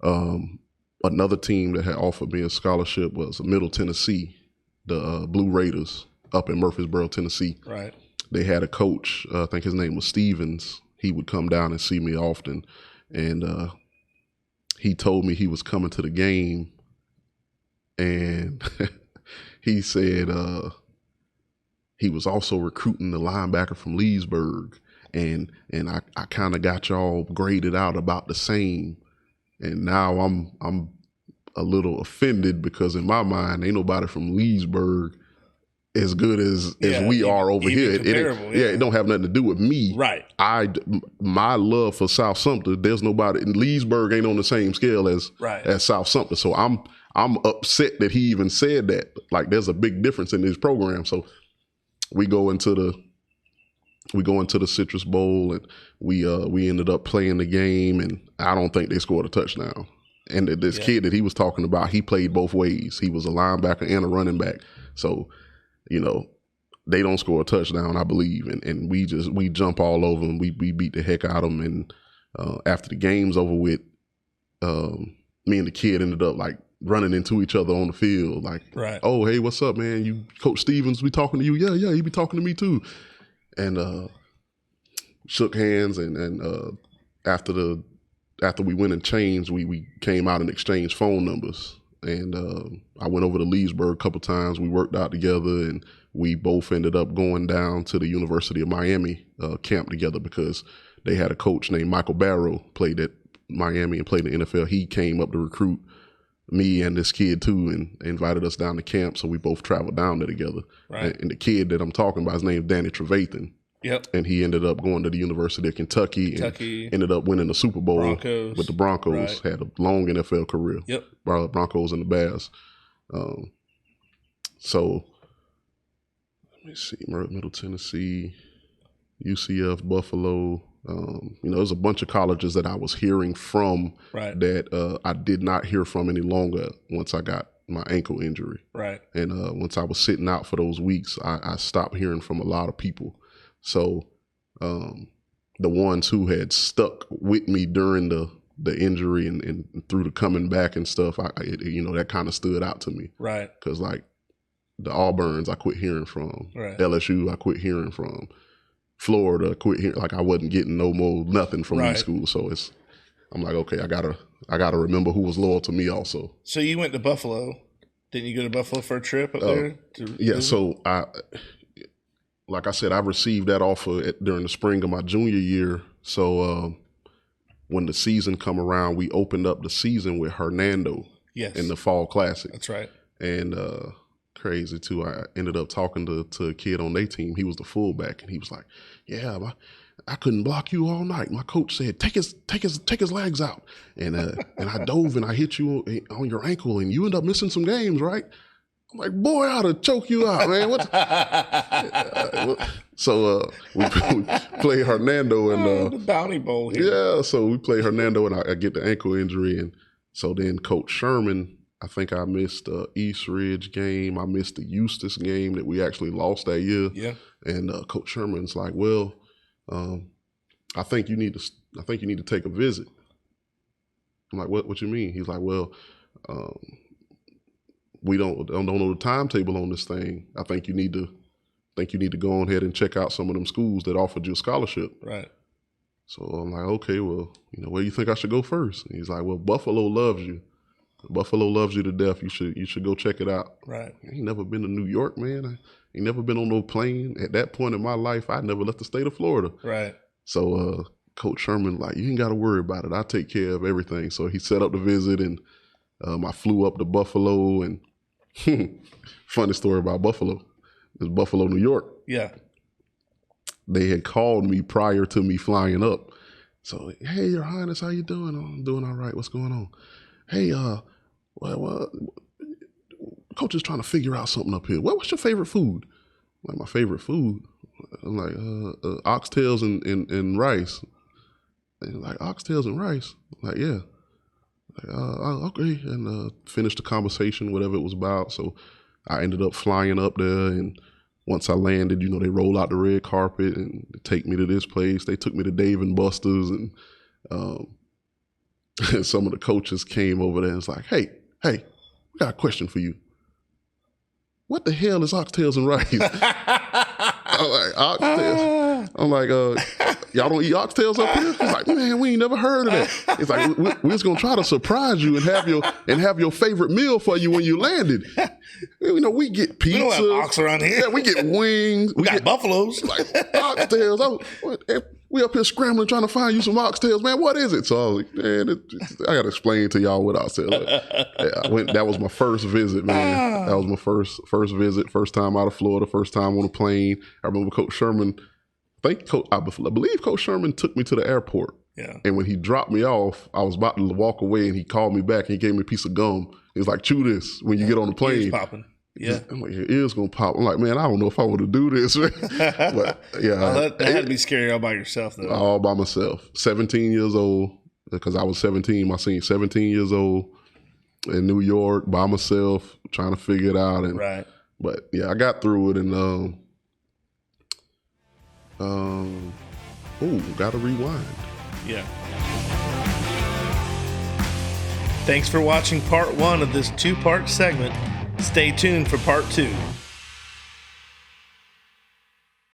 Another team that had offered me a scholarship was Middle Tennessee, the Blue Raiders up in Murfreesboro, Tennessee. Right. They had a coach, I think his name was Stevens. He would come down and see me often. And he told me he was coming to the game. And he said he was also recruiting the linebacker from Leesburg. And I kind of got y'all graded out about the same. And now I'm a little offended because in my mind, ain't nobody from Leesburg as good as we are over here. It don't have nothing to do with me. Right. My love for South Sumter, there's nobody in Leesburg ain't on the same scale as South Sumter. So I'm upset that he even said that. Like there's a big difference in this program. So we go into the Citrus Bowl, and we ended up playing the game, and I don't think they scored a touchdown. And this kid that he was talking about, he played both ways. He was a linebacker and a running back. So they don't score a touchdown, I believe, and we jump all over them. We beat the heck out of them, and after the game's over with, me and the kid ended up like running into each other on the field, like, oh, hey, what's up, man? You Coach Stevens be talking to you? Yeah, he be talking to me too. And shook hands, and after we went and changed, we came out and exchanged phone numbers. And I went over to Leesburg a couple times. We worked out together, and we both ended up going down to the University of Miami camp together because they had a coach named Michael Barrow, played at Miami and played in the NFL. He came up to recruit me and this kid too, and invited us down to camp. So we both traveled down there together. Right. And the kid that I'm talking about, his name is Danny Trevathan. Yep. And he ended up going to the University of Kentucky and ended up winning the Super Bowl with the Broncos. Had a long NFL career. Yep. Broncos and the Bears. So let me see, Middle Tennessee, UCF, Buffalo. There's a bunch of colleges that I was hearing from that I did not hear from any longer once I got my ankle injury. Right. And once I was sitting out for those weeks, I stopped hearing from a lot of people. So the ones who had stuck with me during the injury and through the coming back and stuff, that kind of stood out to me. Right. Because like the Auburns, I quit hearing from. Right. LSU, I quit hearing from. Florida, quit hearing. Like I wasn't getting nothing from these schools. So I'm like, okay, I gotta remember who was loyal to me also. So you went to Buffalo. Didn't you go to Buffalo for a trip up there? Yeah. So like I said, I received that offer during the spring of my junior year. So when the season come around, we opened up the season with Hernando in the Fall Classic. That's right. And crazy too, I ended up talking to a kid on their team. He was the fullback, and he was like, "Yeah, I couldn't block you all night. My coach said take his legs out, and I dove and I hit you on your ankle, and you end up missing some games, right?" I'm like, boy, I ought to choke you out, man. So we play Hernando and the Bounty Bowl here. Yeah, so we play Hernando, and I get the ankle injury, and so then Coach Sherman, I think I missed the East Ridge game. I missed the Eustis game that we actually lost that year. Yeah. And Coach Sherman's like, well, I think you need to take a visit. I'm like, what you mean? He's like, well, we don't know the timetable on this thing. I think you need to think you need to go ahead and check out some of them schools that offered you a scholarship. Right. So I'm like, okay, well, where do you think I should go first? And he's like, well, Buffalo loves you. Buffalo loves you to death. You should go check it out. Right. I ain't never been to New York, man. I ain't never been on no plane. At that point in my life, I never left the state of Florida. Right. So Coach Sherman, like, you ain't got to worry about it. I'll take care of everything. So he set up the visit, and I flew up to Buffalo. And funny story about Buffalo. It's Buffalo, New York. Yeah. They had called me prior to me flying up. So, hey, Your Highness, how you doing? Oh, I'm doing all right. What's going on? Hey, well, Coach is trying to figure out something up here. What's your favorite food? Like, my favorite food? I'm like, oxtails and rice. And like, oxtails and rice? I'm like, yeah. Like, okay. And finished the conversation, whatever it was about. So I ended up flying up there, and once I landed, they roll out the red carpet and take me to this place. They took me to Dave and Buster's, and some of the coaches came over there and was like, hey, we got a question for you. What the hell is oxtails and rice? I'm like, oxtails? I'm like, y'all don't eat oxtails up here? He's like, man, we ain't never heard of that. It's like, we're just gonna try to surprise you and have your favorite meal for you when you landed. We get pizza. We don't have ox around here. Yeah, we get wings. We got buffaloes. Like oxtails. We up here scrambling trying to find you some oxtails, man. What is it? So I was like, man, I got to explain to y'all what oxtails. That was my first visit, man. That was my first visit, first time out of Florida, first time on a plane. I remember Coach Sherman. I believe Coach Sherman took me to the airport. Yeah. And when he dropped me off, I was about to walk away, and he called me back and he gave me a piece of gum. He was like, chew this when you get on the plane. Ears popping. Yeah. I'm like, your ears gonna pop. I'm like, man, I don't know if I want to do this. But yeah. That had to be scary all by yourself, though. All by myself. 17 years old, because I was 17, my senior, 17 years old in New York by myself, trying to figure it out. And, right. But yeah, I got through it, and gotta rewind. Yeah. Thanks for watching part 1 of this 2-part segment. Stay tuned for part 2.